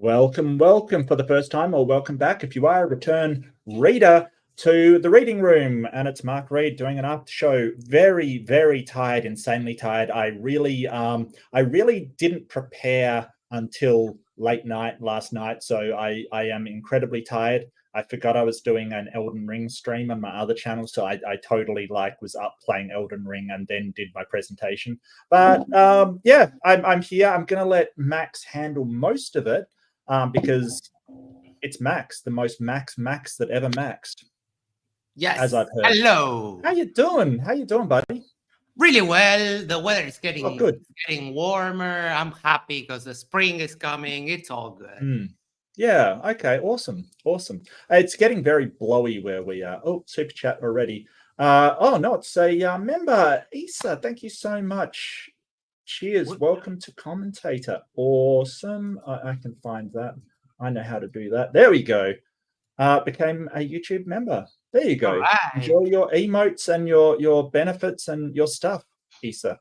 Welcome for the first time, or welcome back if you are a return reader to the reading room. And it's Mark Reed doing an after show. Very, very tired, insanely tired. I really didn't prepare until late night last night, so I am incredibly tired. I forgot I was doing an Elden Ring stream on my other channel, so I totally was up playing Elden Ring and then did my presentation. But yeah, I'm here. I'm gonna let Max handle most of it because it's Max, the most Max that ever maxed. Yes. As I've heard. Hello. How you doing? How you doing, buddy? Really well. The weather is getting good. getting warmer. I'm happy because the spring is coming. It's all good. Yeah. Okay. Awesome. It's getting very blowy where we are. Oh, super chat already. Oh no, it's a member. Isa, thank you so much. Cheers. Welcome to commentator. Awesome. I can find that. I know how to do that. There we go. Became a YouTube member. There you go. Right. Enjoy your emotes and your benefits and your stuff, Isa.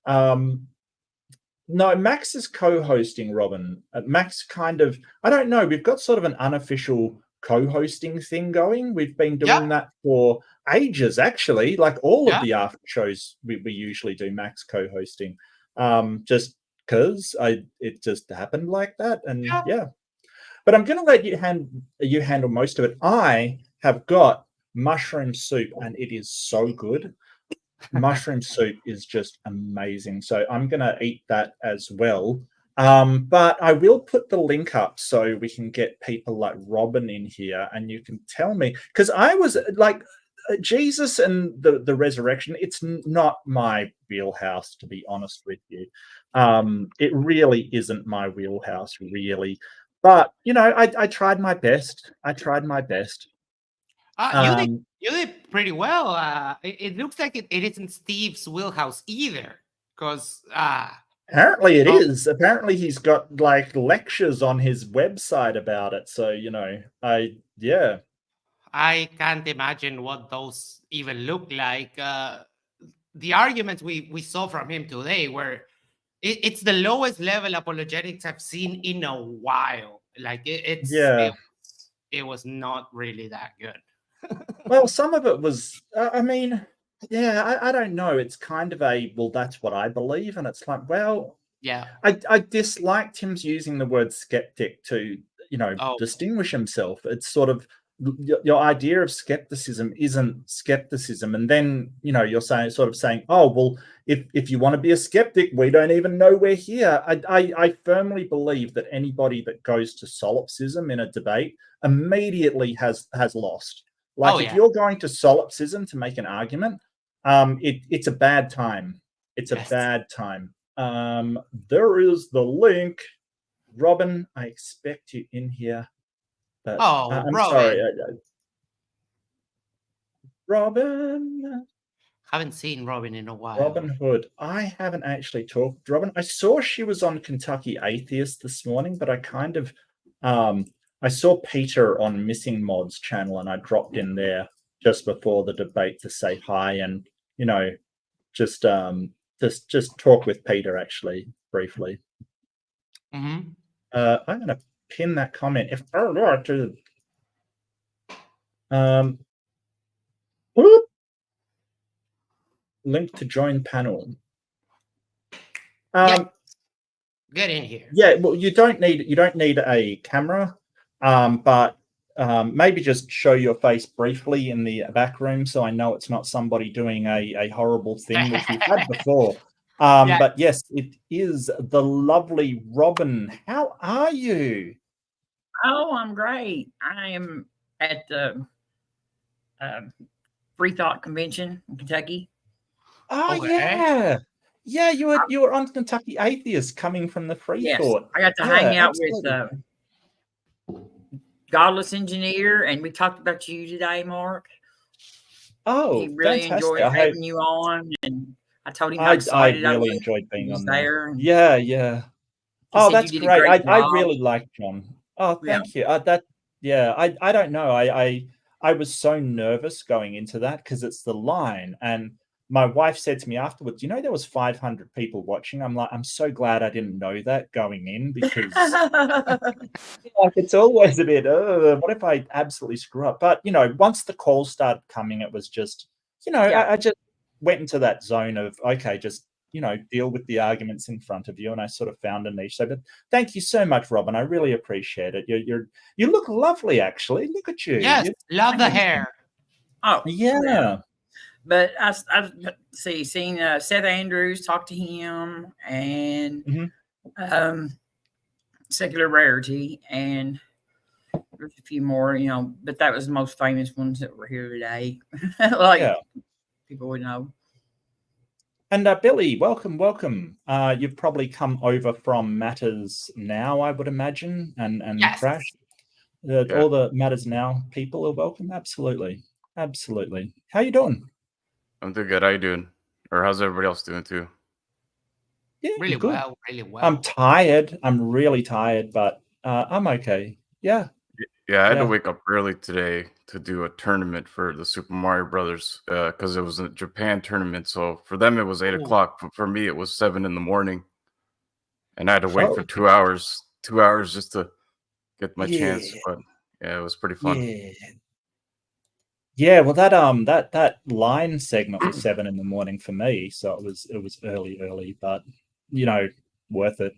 No, Max is co-hosting, Robin. Max kind of, I don't know, we've got sort of an unofficial co-hosting thing going. We've been doing that for ages, actually. Like all of the after shows we usually do Max co-hosting. Just because it just happened like that. And yeah. But I'm going to let you handle most of it. I have got mushroom soup, and it is so good. Mushroom soup is just amazing. So I'm going to eat that as well. But I will put the link up so we can get people like Robin in here, and you can tell me, because I was like, Jesus and the resurrection, it's not my wheelhouse, to be honest with you. It really isn't my wheelhouse, really. But, you know, I tried my best. You did pretty well. It looks like it isn't Steve's wheelhouse either, because apparently it is. Apparently he's got like lectures on his website about it. So, you know, I can't imagine what those even look like. The arguments we saw from him today were it's the lowest level apologetics I've seen in a while. Like it was not really that good. Well, some of it was, I mean, I don't know. It's kind of well, that's what I believe. And it's like, well, I disliked him using the word skeptic to, you know, distinguish himself. It's sort of, your idea of skepticism isn't skepticism. And then, you know, you're saying, oh, well, if you want to be a skeptic, we don't even know we're here. I firmly believe that anybody that goes to solipsism in a debate immediately has lost. Like if you're going to solipsism to make an argument, it's a bad time. It's a bad time. There is the link. Robin, I expect you in here. But, I'm Robin. sorry. Robin. Haven't seen Robin in a while. Robin Hood. I haven't actually talked to Robin. I saw she was on Kentucky Atheist this morning, but I kind of I saw Peter on Missing Mod's channel, and I dropped in there just before the debate to say hi and, you know, just talk with Peter actually briefly. Mm-hmm. I'm going to pin that comment. If link to join panel. Get in here. Yeah, well, you don't need a camera. But maybe just show your face briefly in the back room so I know it's not somebody doing a horrible thing, which we've had before. But yes, it is the lovely Robin. How are you? Oh, I'm great. I am at the Free Thought Convention in Kentucky. Oh, yeah. Yeah, you were on Kentucky Atheist coming from the Free Thought. I got to hang out with Godless Engineer, and we talked about you today, Mark. Oh, he really enjoyed having you on, and I told him how excited I really enjoyed being on there. Yeah. Oh, that's great. I really like John. Oh, thank you. I don't know. I was so nervous going into that because it's the line, and my wife said to me afterwards, there was 500 people watching. I'm like, I'm so glad I didn't know that going in, because it's always a bit, what if I absolutely screw up? But, once the calls started coming, it was just, I just went into that zone of, okay, just, deal with the arguments in front of you. And I sort of found a niche. So, but thank you so much, Robin. I really appreciate it. You look lovely, actually. Look at you. Yes, love the hair. Oh, yeah. But I've seen Seth Andrews, talk to him, and Secular Rarity, and there's a few more, but that was the most famous ones that were here today. People would know. And Billy, welcome. You've probably come over from Matters Now, I would imagine, and yes. Crash. All the Matters Now people are welcome. Absolutely. How you doing? I'm doing good. How you doing? Or how's everybody else doing too? Yeah, really good. well. I'm tired. I'm really tired, but I'm okay. Yeah. Yeah, I had to wake up early today to do a tournament for the Super Mario Brothers because it was a Japan tournament. So for them it was 8 o'clock, but for me it was 7 a.m, and I had to wait for 2 hours. 2 hours just to get my chance. But yeah, it was pretty fun. Yeah, well, that line segment was 7 a.m. for me, so it was early, but worth it,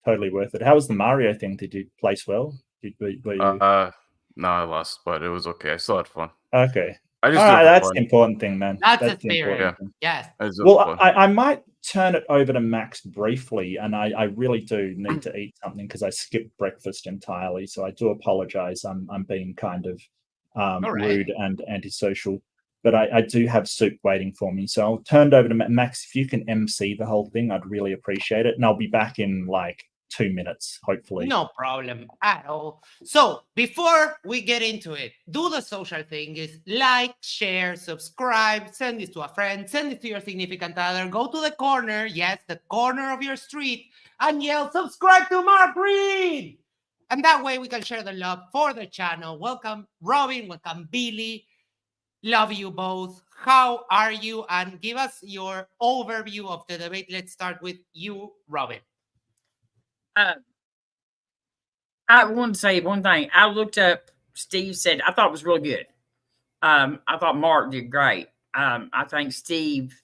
totally worth it. How was the Mario thing? Did you place well? Were you... No, I lost, but it was okay. I still had fun. Okay, I just that's the important thing, man. That's the spirit. Yes. Well, I might turn it over to Max briefly, and I really do need to eat something because I skipped breakfast entirely, so I do apologize. I'm being kind of rude and antisocial, but I do have soup waiting for me, so I'll turn it over to Max. If you can MC the whole thing, I'd really appreciate it, and I'll be back in like 2 minutes, hopefully. No problem at all. So before we get into it, do the social thing is like, share, subscribe, send this to a friend, send it to your significant other, go to the corner, yes, the corner of your street, and yell, subscribe to Mark Reed. And that way we can share the love for the channel. Welcome, Robin. Welcome, Billy. Love you both. How are you? And give us your overview of the debate. Let's start with you, Robin. I want to say one thing. I looked up, Steve said, I thought it was really good. I thought Mark did great. I think Steve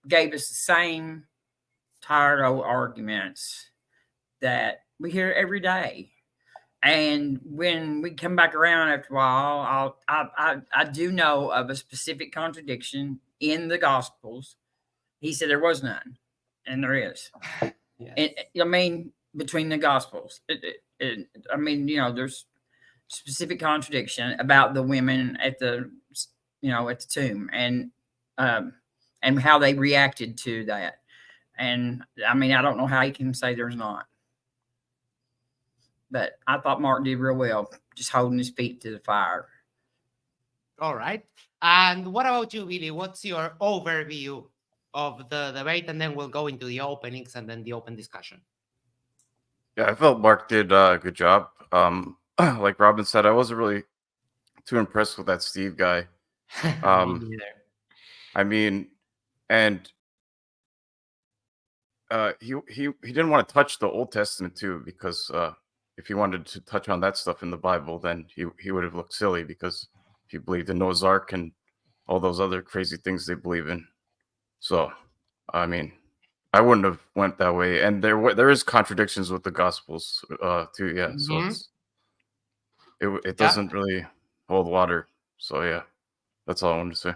gave us the same tired old arguments that we hear every day. And when we come back around after a while, I do know of a specific contradiction in the Gospels. He said there was none, and there is. Yes. I mean, between the Gospels, I mean, there's specific contradiction about the women at the, at the tomb, and how they reacted to that. And I mean, I don't know how you can say there's not. But I thought Mark did real well, just holding his feet to the fire. All right. And what about you, Billy? What's your overview of the debate? And then we'll go into the openings and then the open discussion. Yeah, I felt Mark did a good job. Like Robin said, I wasn't really too impressed with that Steve guy. I mean, and he didn't want to touch the Old Testament too, because if he wanted to touch on that stuff in the Bible, then he would have looked silly, because he believed in Noah's Ark and all those other crazy things they believe in. So, I mean, I wouldn't have went that way. And there is contradictions with the Gospels too. Yeah. So it doesn't really hold water. So yeah, that's all I wanted to say.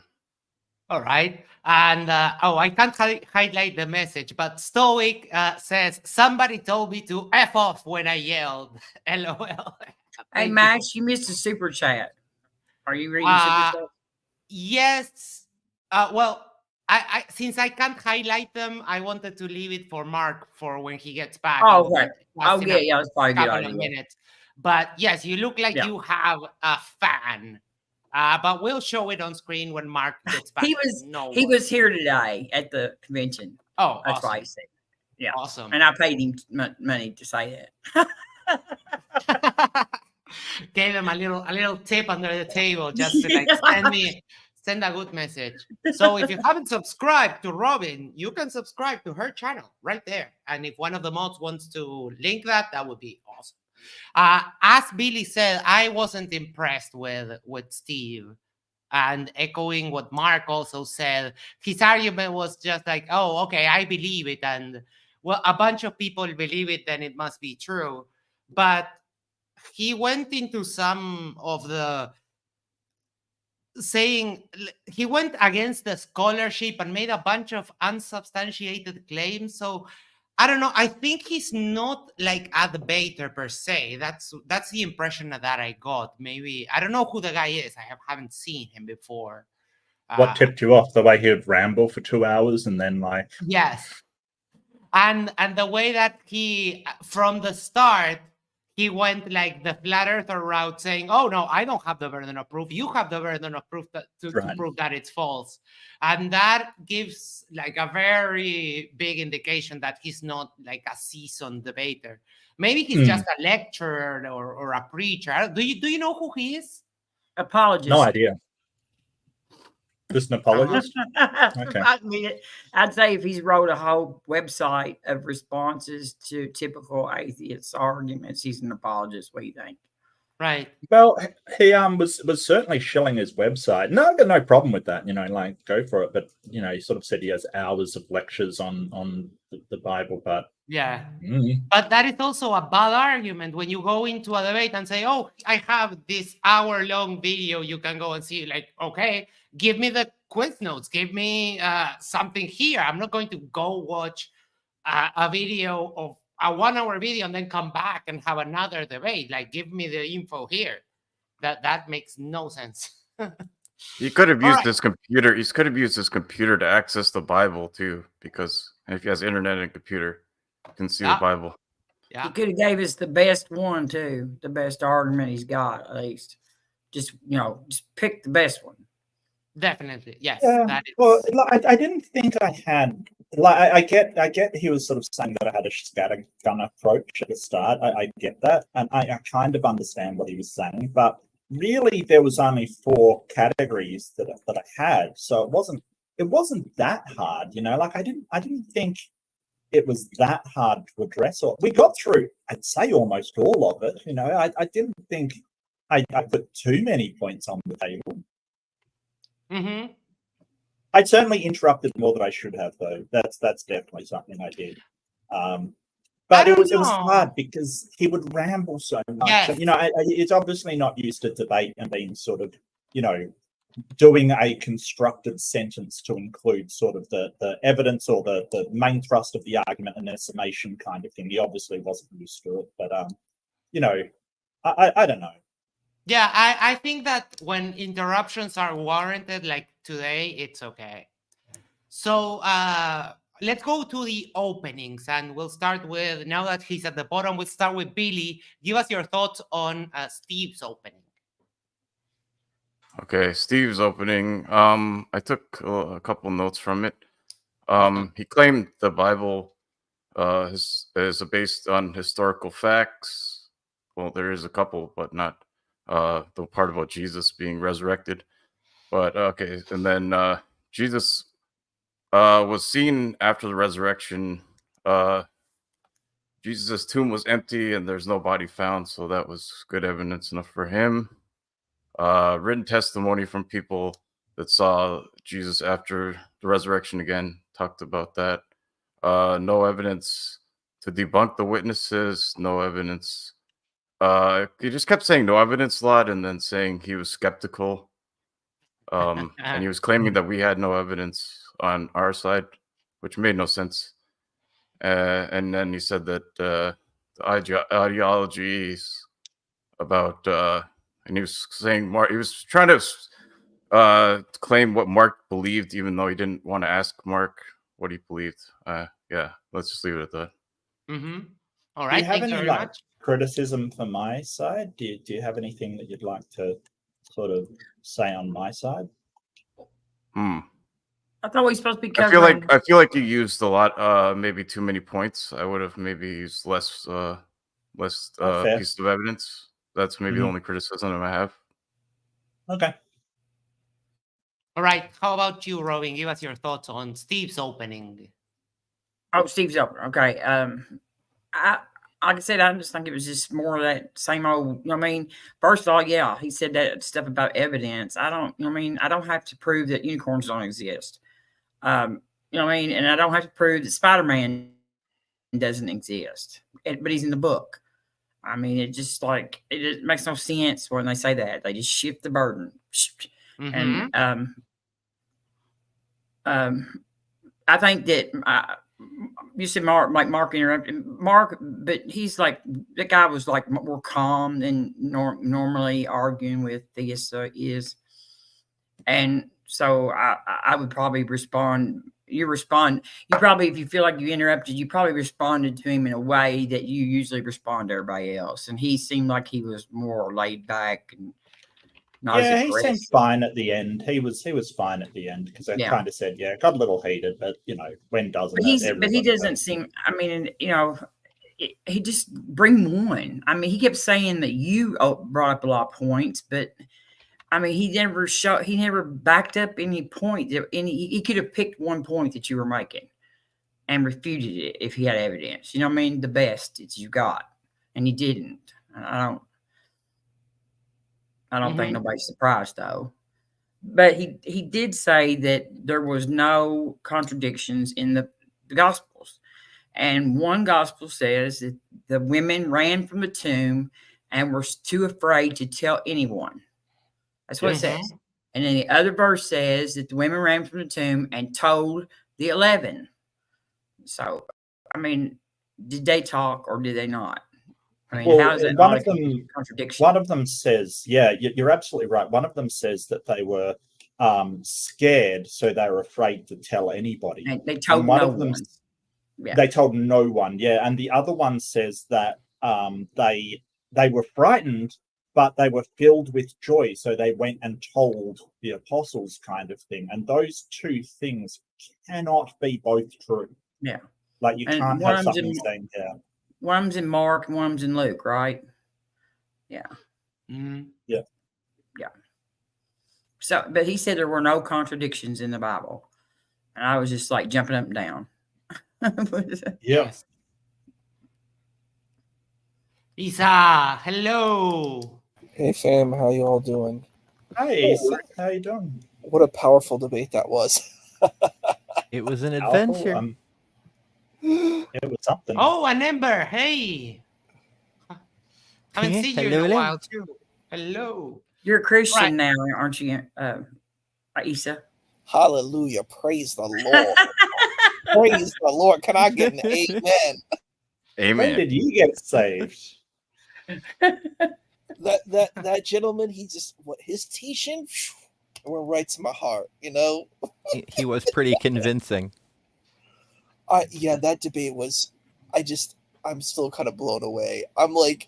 All right. And I can't highlight the message, but Stoic says, somebody told me to F off when I yelled. LOL. Hey, Max, you missed a super chat. Are you reading super chat? Yes. Well, I since I can't highlight them, I wanted to leave it for Mark for when he gets back. Oh, right. Oh, yeah, that's probably a good idea. Minutes. But yes, you look like you have a fan. But we'll show it on screen when Mark gets back. He was here today at the convention. Oh, that's why he said. Yeah, awesome. And I paid him money to say that. Gave him a little tip under the table just to like send a good message. So if you haven't subscribed to Robin, you can subscribe to her channel right there. And if one of the mods wants to link that, that would be awesome. As Billy said, I wasn't impressed with Steve. And echoing what Mark also said, his argument was just like, oh, okay, I believe it. And well, a bunch of people believe it, then it must be true. But he went into some of the saying, he went against the scholarship and made a bunch of unsubstantiated claims. So I don't know. I think he's not like a debater per se. That's the impression that I got. Maybe I don't know who the guy is. I haven't seen him before. What tipped you off? The way he would ramble for 2 hours and then like yes, and the way that he from the start he went like the flat earther route, saying, "Oh no, I don't have the burden of proof. You have the burden of proof to prove that it's false," and that gives like a very big indication that he's not like a seasoned debater. Maybe he's just a lecturer or a preacher. Do you know who he is? Apologist. No idea. Just an apologist? Okay. I mean, I'd say if he's wrote a whole website of responses to typical atheists' arguments, he's an apologist. What do you think? Right. Well, he was certainly shilling his website. No, I've got no problem with that. You know, like go for it. But you know, he sort of said he has hours of lectures on the Bible, but yeah. But that is also a bad argument when you go into a debate and say, "Oh, I have this hour-long video. You can go and see." Like, okay, give me the quiz notes. Give me something here. I'm not going to go watch a video of a 1 hour video and then come back and have another debate. Like, give me the info here. That makes no sense. He could have used his computer. He could have used his computer to access the Bible too, because if he has internet and computer, you can see the Bible. Yeah. He could have gave us the best one too, the best argument he's got, at least. Just pick the best one. Definitely, yes. Yeah. Well, I didn't think I had. Like, I get he was sort of saying that I had a scattergun approach at the start. I get that, and I kind of understand what he was saying. But really, there was only 4 categories that I had, so it wasn't that hard. You know, like I didn't think it was that hard to address. Or we got through, I'd say, almost all of it. You know, I didn't think I put too many points on the table. Mm-hmm. I certainly interrupted more than I should have, though. That's definitely something I did. But it was hard because he would ramble so much. Yes. You know, it's obviously not used to debate and being sort of, you know, doing a constructed sentence to include sort of the evidence or the main thrust of the argument and a summation kind of thing. He obviously wasn't used to it, but you know, I don't know. Yeah, I think that when interruptions are warranted, like today, it's okay. So let's go to the openings, and we'll start with, now that he's at the bottom, we'll start with Billy. Give us your thoughts on Steve's opening. Okay, Steve's opening. I took a couple notes from it. He claimed the Bible is based on historical facts. Well, there is a couple, but not the part about Jesus being resurrected. But okay, and then Jesus was seen after the resurrection. Jesus' tomb was empty and there's no body found, so that was good evidence enough for him. Written testimony from people that saw Jesus after the resurrection again talked about that. No evidence to debunk the witnesses, no evidence. He just kept saying no evidence a lot and then saying he was skeptical. And he was claiming that we had no evidence on our side, which made no sense. And then he said that the ideologies about, and he was saying Mark, he was trying to claim what Mark believed, even though he didn't want to ask Mark what he believed. Yeah, let's just leave it at that. Mm-hmm. All right. Do you have any criticism for my side? Do you have anything that you'd like to sort of say on my side? I thought we were supposed to be covering. I feel like you used a lot, maybe too many points. I would have maybe used less pieces of evidence. That's maybe the only criticism I have. Okay. All right. How about you, Robin? Give us your thoughts on Steve's opening. Oh, Steve's opening. Okay. Like I said, I just think it was just more of that same old. You know what I mean, first of all, yeah, he said that stuff about evidence. I don't. You know what I mean, I don't have to prove that unicorns don't exist. You know what I mean, and I don't have to prove that Spider-Man doesn't exist, but he's in the book. I mean, it just like it makes no sense when they say that. They just shift the burden. Mhm. And I think that you said Mark interrupted Mark, but he's like the guy was like more calm than normally arguing with theists is, and so I would probably respond. You probably, if you feel like you interrupted, you probably responded to him in a way that you usually respond to everybody else. And he seemed like he was more laid back and not as he seemed fine at the end. He was fine at the end because I kind of said, it got a little heated, but when doesn't it? But he doesn't seem. I mean, he just bring one. I mean, he kept saying that you brought up a lot of points, but. I mean, he never backed up any point. He could have picked one point that you were making and refuted it if he had evidence. You know what I mean? The best that you got, and he didn't. I don't think nobody's surprised though. But he did say that there was no contradictions in the Gospels, and one Gospel says that the women ran from the tomb and were too afraid to tell anyone. That's what it says. And then the other verse says that the women ran from the tomb and told the 11. So, I mean, did they talk or did they not? I mean, how is that not a contradiction? One of them says, you're absolutely right. One of them says that they were scared, so they were afraid to tell anybody. And they told no one. They told no one, And the other one says that they were frightened, but they were filled with joy, so they went and told the apostles, kind of thing. And those two things cannot be both true. Yeah. Like you can't have something saying, One of them's in Mark and one of them's in Luke, right? Yeah. Mm-hmm. Yeah. Yeah. So, but he said there were no contradictions in the Bible. And I was just like jumping up and down. Yes. Isa, hello. Hey fam, how you all doing? Hey, how you doing? What a powerful debate that was. It was an adventure. It was something. Oh, an Ember, hey. Haven't seen you in a while too. Hello. You're a Christian now, aren't you, Isa? Hallelujah. Praise the Lord. Praise the Lord. Can I get an amen? Amen. When did you get saved? That gentleman, he just his teaching went right to my heart, He was pretty convincing. That debate was I'm still kind of blown away. I'm like,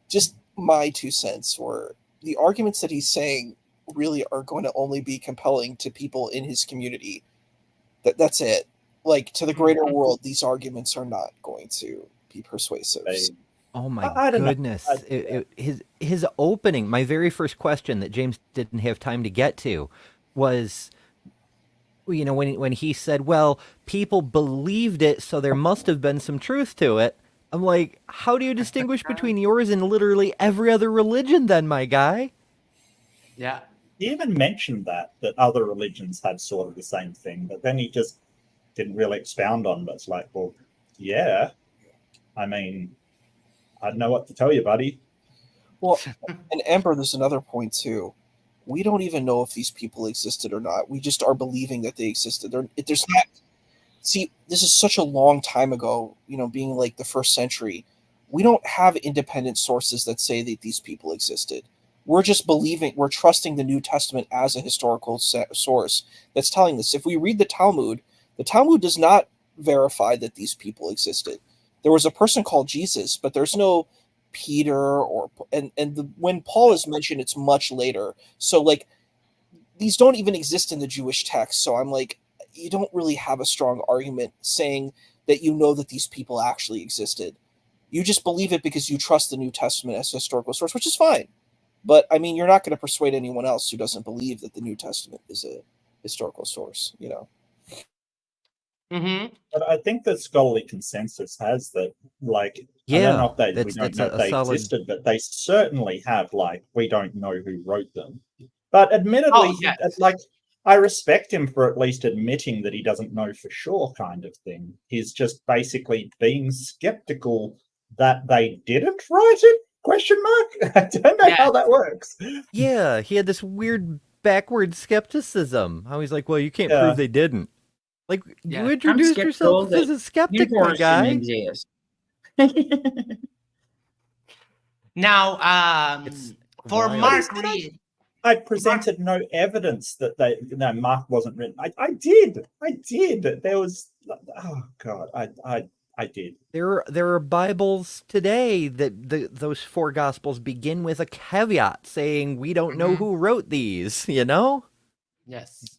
just my 2 cents were the arguments that he's saying really are going to only be compelling to people in his community. That's it. Like, to the greater world, these arguments are not going to be persuasive. Oh my goodness. His opening, my very first question that James didn't have time to get to was, when he said, well, people believed it, so there must have been some truth to it. I'm like, how do you distinguish between yours and literally every other religion then, my guy? Yeah. He even mentioned that other religions had sort of the same thing, but then he just didn't really expound on it. It's like, well, yeah. I mean, I don't know what to tell you, buddy. Well, and Amber, there's another point too. We don't even know if these people existed or not. We just are believing that they existed. There's not. See, this is such a long time ago, being like the 1st century. We don't have independent sources that say that these people existed. We're just we're trusting the New Testament as a historical source that's telling us. If we read the Talmud does not verify that these people existed. There was a person called Jesus, but there's no Peter when Paul is mentioned, it's much later. So like, these don't even exist in the Jewish text. So I'm like, you don't really have a strong argument saying that that these people actually existed. You just believe it because you trust the New Testament as a historical source, which is fine. But I mean, you're not going to persuade anyone else who doesn't believe that the New Testament is a historical source, you know. Mm-hmm. But I think the scholarly consensus has that, like, I don't know if we don't know if they existed, but they certainly have, like, we don't know who wrote them. But admittedly, like, I respect him for at least admitting that he doesn't know for sure, kind of thing. He's just basically being skeptical that they didn't write it? Question mark? I don't know how that works. Yeah, he had this weird backward skepticism. How he's like, well, you can't prove they didn't. Like, you introduced yourself as a skeptic, my guy. Now, for Mark Reed, I presented no evidence that Mark wasn't written. I did. There was, oh God, I did. There are Bibles today that those 4 Gospels begin with a caveat saying we don't know who wrote these. You know? Yes.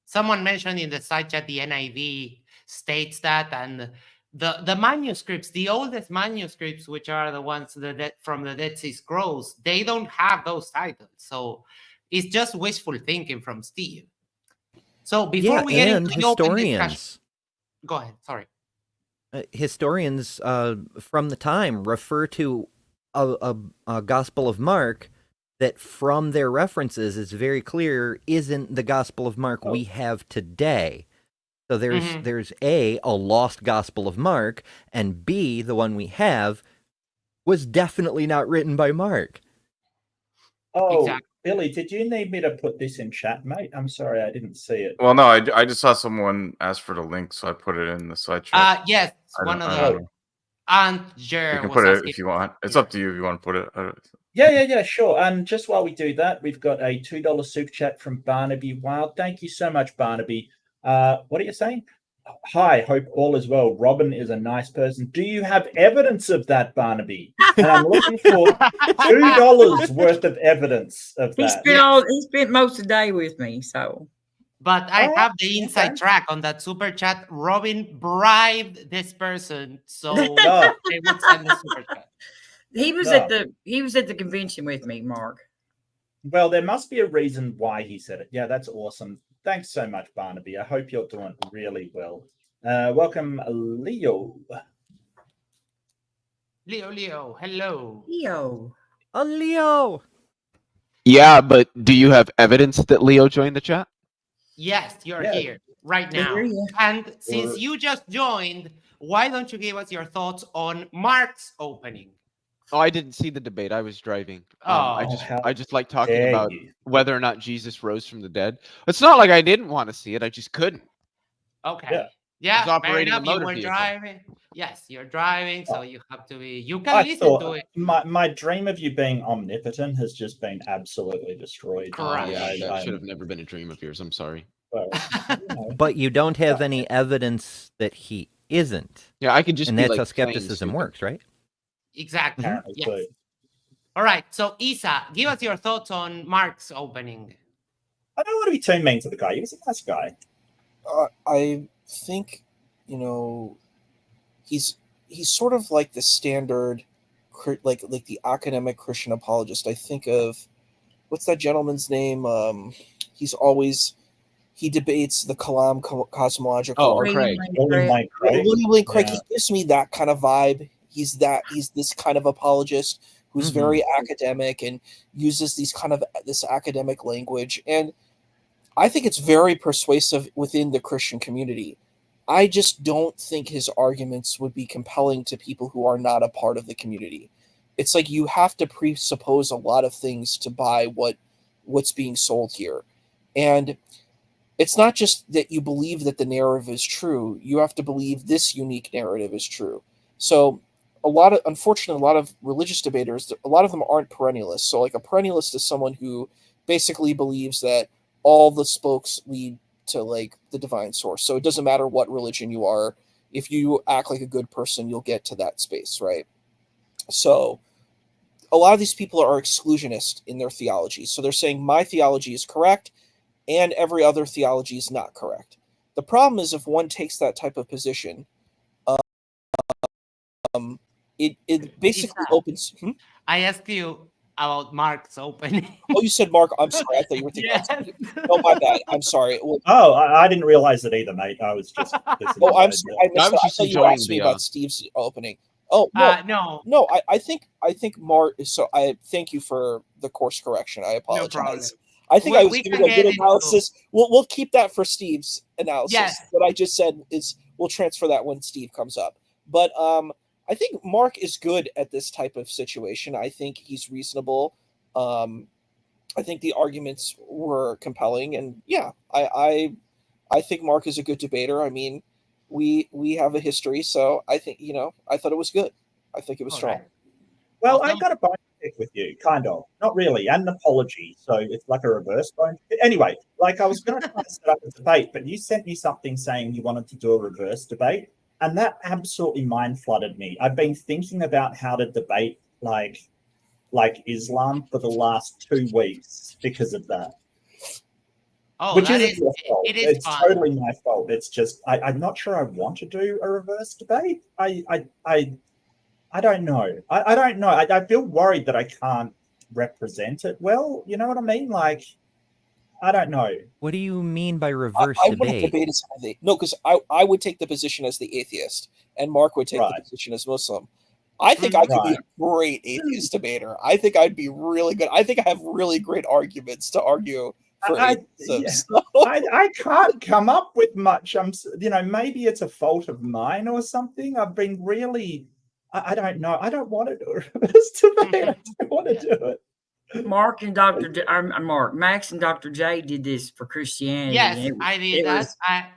Someone mentioned in the side chat the NIV states that, and the manuscripts, the oldest manuscripts, which are the ones from the Dead Sea Scrolls, they don't have those titles. So it's just wishful thinking from Steve. So before we get into the open discussion, go ahead. Sorry. Historians from the time refer to a Gospel of Mark that from their references is very clear isn't the Gospel of Mark we have today. So there's A, lost Gospel of Mark, and B, the one we have, was definitely not written by Mark. Oh, exactly. Billy, did you need me to put this in chat, mate? I'm sorry, I didn't see it. Well, no, I just saw someone ask for the link, so I put it in the side chat. Yes, one of the Aunt Jer. You can put it if you want. It's up to you if you want to put it. Yeah, sure. And just while we do that, we've got a $2 super chat from Barnaby Wild. Thank you so much, Barnaby. What are you saying? Hi, hope all is well. Robin is a nice person. Do you have evidence of that, Barnaby? And I'm looking for $2 worth of evidence of that. He spent most of the day with me, so. But I have the inside track on that super chat. Robin bribed this person, so they would send the super chat. He was at the convention with me, Mark. Well, there must be a reason why he said it. Yeah, that's awesome. Thanks so much, Barnaby. I hope you're doing really well. Welcome, Leo. Leo, hello. Leo. Yeah, but do you have evidence that Leo joined the chat? Yes, you're here right now. And since you just joined, why don't you give us your thoughts on Mark's opening? Oh, I didn't see the debate. I was driving. I just like talking about whether or not Jesus rose from the dead. It's not like I didn't want to see it. I just couldn't. Okay. Yeah, fair enough. You were driving. Yes, you're driving, so you have to be. You can listen to it. My dream of you being omnipotent has just been absolutely destroyed. Correct. Yeah, that should have never been a dream of yours. I'm sorry. Well, But you don't have any evidence that he isn't. Yeah, I could just. And that's how skepticism works, right? Exactly. Yes. All right. So, Isa, give us your thoughts on Mark's opening. I don't want to be too mean to the guy. He was a nice guy. I think, he's sort of like the standard, like the academic Christian apologist. I think of what's that gentleman's name? He debates the Kalam cosmological. Oh, Craig. William Lane Craig. Yeah. He gives me that kind of vibe. He's this kind of apologist who's very academic and uses this academic language. And I think it's very persuasive within the Christian community. I just don't think his arguments would be compelling to people who are not a part of the community. It's like you have to presuppose a lot of things to buy what's being sold here. And it's not just that you believe that the narrative is true. You have to believe this unique narrative is true. So unfortunately, a lot of religious debaters, a lot of them aren't perennialists. So like a perennialist is someone who basically believes that all the spokes lead to like the divine source. So it doesn't matter what religion you are. If you act like a good person, you'll get to that space, right? So a lot of these people are exclusionist in their theology. So they're saying my theology is correct and every other theology is not correct. The problem is if one takes that type of position, it basically opens. I ask you, about Mark's opening. Oh, you said Mark. I'm sorry. I thought you were thinking. Yes. Oh, my bad. I'm sorry. Well, I didn't realize it either, mate. I was just. oh, I'm sorry. I missed I was that. I just thought you enjoying asked me the, about Steve's opening. Oh no, No, I think Mark. So I thank you for the course correction. I no problem. apologize. I think I was We giving can a good get into- analysis. We'll keep that for Steve's analysis. Yes. What I just said is we'll transfer that when Steve comes up. But I think Mark is good at this type of situation. I think he's reasonable. I think the arguments were compelling, and yeah, I think Mark is a good debater. I mean, we have a history, so I think I thought it was good. I think it was strong. Right. Well, Awesome. I got a bone to pick with you, kind of. Not really, and an apology. So it's like a reverse bone. Anyway, like I was going to try to set up a debate, but you sent me something saying you wanted to do a reverse debate, and that absolutely mind flooded me. I've been thinking about how to debate like Islam for the last 2 weeks because of that. Oh, Which that isn't is, your fault. it is It's fun. totally my fault. It's just I'm not sure I want to do a reverse debate. I don't know. I don't know. I feel worried that I can't represent it well. You know what I mean? Like, I don't know. What do you mean by reverse I wouldn't debate? debate as no, because I would take the position as the atheist, and Mark would take the position as Muslim. I think I could be a great atheist debater. I think I'd be really good. I think I have really great arguments to argue for atheism. I can't come up with much. Maybe it's a fault of mine or something. I've been really, I don't know. I don't want to do a reverse debate. I don't want to do it. Max and Dr. J did this for Christianity. Yes, I did that.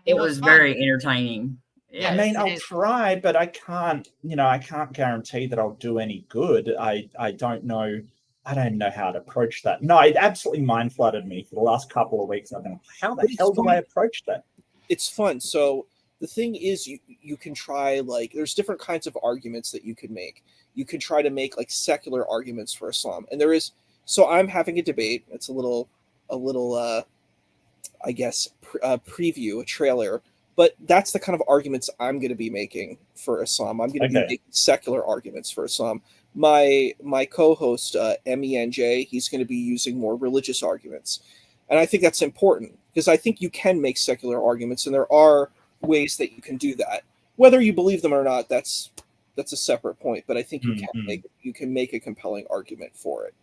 It was very entertaining. Yeah, I mean, I'll try, but I can't. I can't guarantee that I'll do any good. I don't know. I don't know how to approach that. No, it absolutely mind flooded me for the last couple of weeks. I've been, how the hell do I approach that? It's fun. So the thing is, you can try, like, there's different kinds of arguments that you can make. You can try to make like secular arguments for Islam, and there is. So I'm having a debate. It's a little, I guess, preview, a trailer. But that's the kind of arguments I'm going to be making for Islam. I'm going to be making secular arguments for Islam. My co-host, MENJ, he's going to be using more religious arguments. And I think that's important because I think you can make secular arguments, and there are ways that you can do that. Whether you believe them or not, that's a separate point. But I think you can make a compelling argument for it.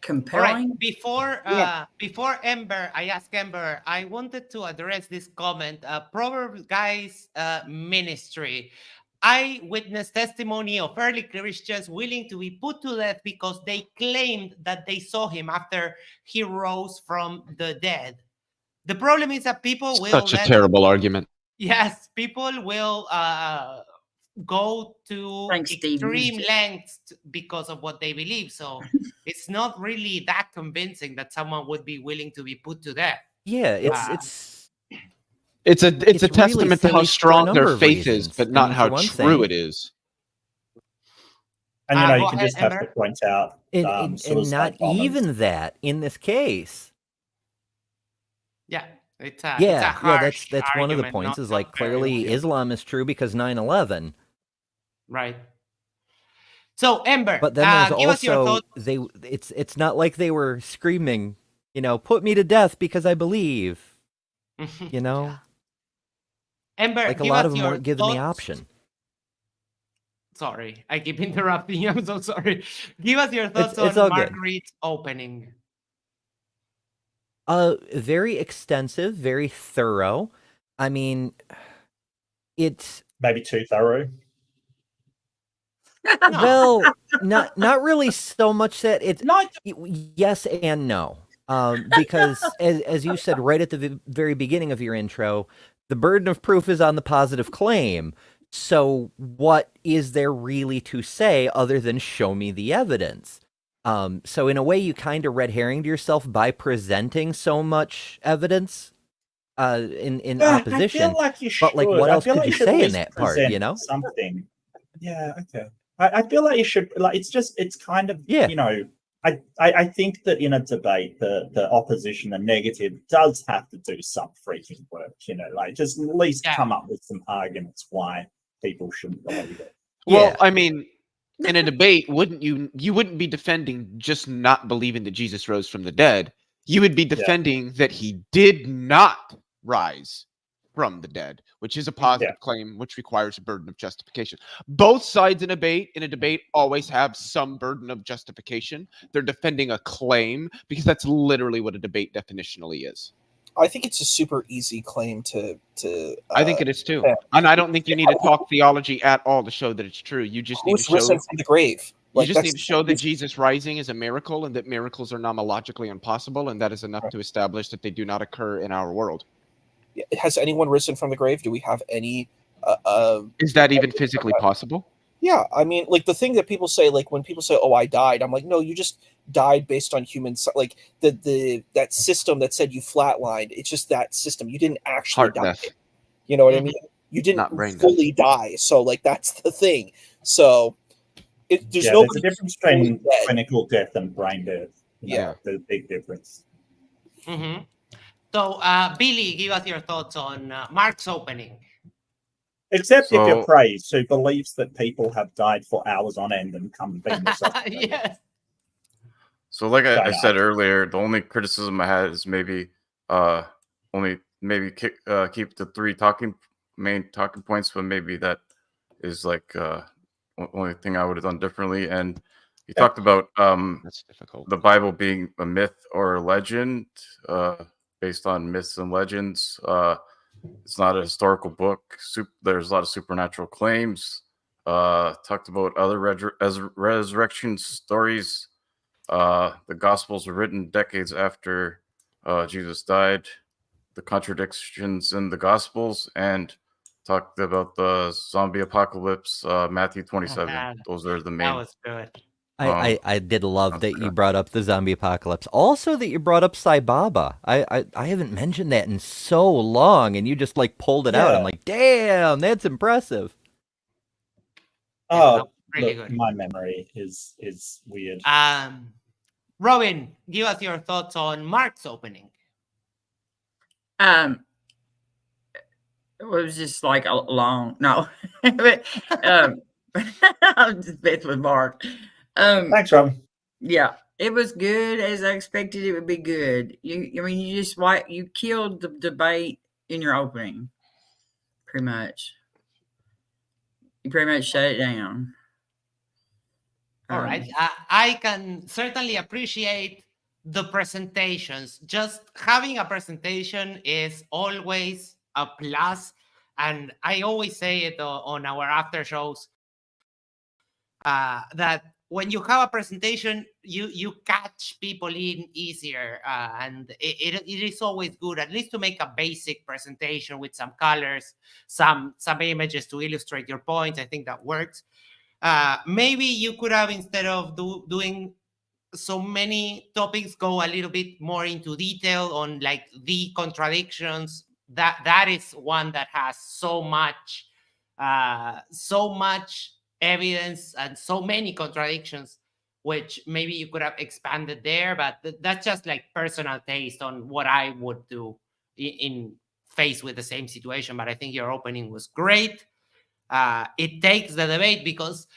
Compelling. Right. Before Ember, I asked Ember, I wanted to address this comment. Proverbs Guys Ministry. I witnessed testimony of early Christians willing to be put to death because they claimed that they saw him after he rose from the dead. The problem is that people will... Such a terrible argument. Yes, people will go to extreme lengths because of what they believe. So it's not really that convincing that someone would be willing to be put to death. Yeah, it's a really testament to how strong their faith is, but not how true it is. And you can just have to point out, and not even that in this case. Yeah. It's a that's one of the points. Is like clearly Islam is true because 9/11. Right. So Ember, but then there's also it's not like they were screaming, put me to death because I believe. Ember, like a lot of them weren't given the option. Sorry, I keep interrupting you. I'm so sorry. Give us your thoughts on Marguerite's opening. Very extensive, very thorough. I mean, it's maybe too thorough. Well, not really so much that it's yes and no. Because as you said right at the very beginning of your intro, the burden of proof is on the positive claim. So what is there really to say other than show me the evidence? So in a way, you kind of red herringed yourself by presenting so much evidence in opposition. I feel like you should. But like, what else could you say in that part? Something. Yeah. Okay. I feel like you should. Like, it's kind of. I think that in a debate, the opposition, the negative, does have to do some freaking work. Like just at least come up with some arguments why people shouldn't believe it. Well, I mean. in a debate, you wouldn't be defending just not believing that Jesus rose from the dead. You would be defending that he did not rise from the dead, which is a positive claim, which requires a burden of justification. Both sides in a debate always have some burden of justification. They're defending a claim because that's literally what a debate definitionally is. I think it's a super easy claim to I think it is too. And I don't think you need to talk theology at all to show that it's true. You just need to show risen from the grave. You just need to show that Jesus rising is a miracle and that miracles are nomologically impossible, and that is enough to establish that they do not occur in our world. Has anyone risen from the grave? Do we have any? Is that even physically possible? Yeah, I mean, like the thing that people say, like when people say, "Oh, I died," I'm like, no, you just died based on human, like that system that said you flatlined. It's just that system. You didn't actually die. Death. You know what I mean? You didn't fully die. So, like, that's the thing. So, there's a difference between clinical death and brain death. Yeah, there's a big difference. Mm-hmm. So, Billy, give us your thoughts on Mark's opening. Except if you're praised, who believes that people have died for hours on end and come beam yourself. Yes. So, like I said earlier, the only criticism I had is maybe keep the three main talking points, but maybe that is like only thing I would have done differently. And you talked about that's difficult. The Bible being a myth or a legend, based on myths and legends. It's not a historical book. There's a lot of supernatural claims. Talked about other resurrection stories. The Gospels were written decades after Jesus died. The contradictions in the Gospels, and talked about the zombie apocalypse, Matthew 27. Those are the main. That was good. I did love that you brought up the zombie apocalypse. Also that you brought up Sai Baba. I haven't mentioned that in so long, and you just like pulled it out. I'm like, damn, that's impressive. Oh, really good. My memory is weird. Robin, give us your thoughts on Mark's opening. It was just like a long but I'm just bit with Mark. Thanks, Rob. Yeah, it was good as I expected it would be good. You killed the debate in your opening, pretty much. You pretty much shut it down. All right, I can certainly appreciate the presentations. Just having a presentation is always a plus, and I always say it on our after shows that when you have a presentation, you catch people in easier, and it is always good at least to make a basic presentation with some colors, some images to illustrate your points. I think that works. Maybe you could have, instead of doing so many topics, go a little bit more into detail on like the contradictions. That is one that has so much evidence and so many contradictions, which maybe you could have expanded there, but that's just like personal taste on what I would do in faced with the same situation. But I think your opening was great. It takes the debate because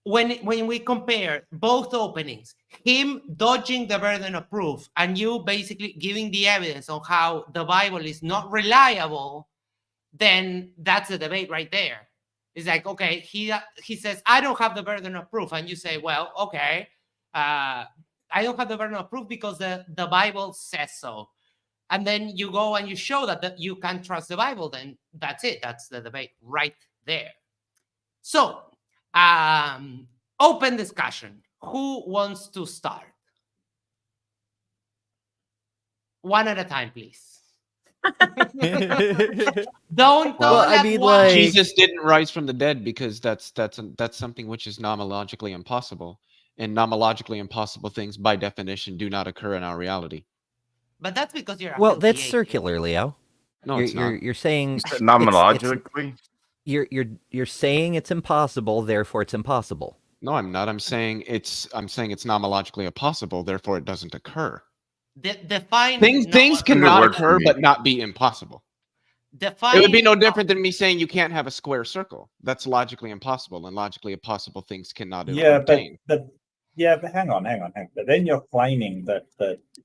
when we compare both openings, him dodging the burden of proof and you basically giving the evidence on how the Bible is not reliable, then that's the debate right there. It's like, okay, he says, I don't have the burden of proof. And you say, well, okay, I don't have the burden of proof because the Bible says so. And then you go and you show that you can trust the Bible, then that's it. That's the debate right there. So, open discussion. Who wants to start? One at a time, please. Don't like Jesus didn't rise from the dead because that's something which is nomologically impossible, and nomologically impossible things by definition do not occur in our reality. But that's because you're that's circular, Leo. No, you're saying nomologically. You're saying it's impossible, therefore it's impossible. No, I'm not. I'm saying it's nomologically impossible, therefore it doesn't occur. Define things cannot occur but not be impossible. It would be no different than me saying you can't have a square circle. That's logically impossible, and logically impossible things cannot obtain. But hang on. But then you're claiming that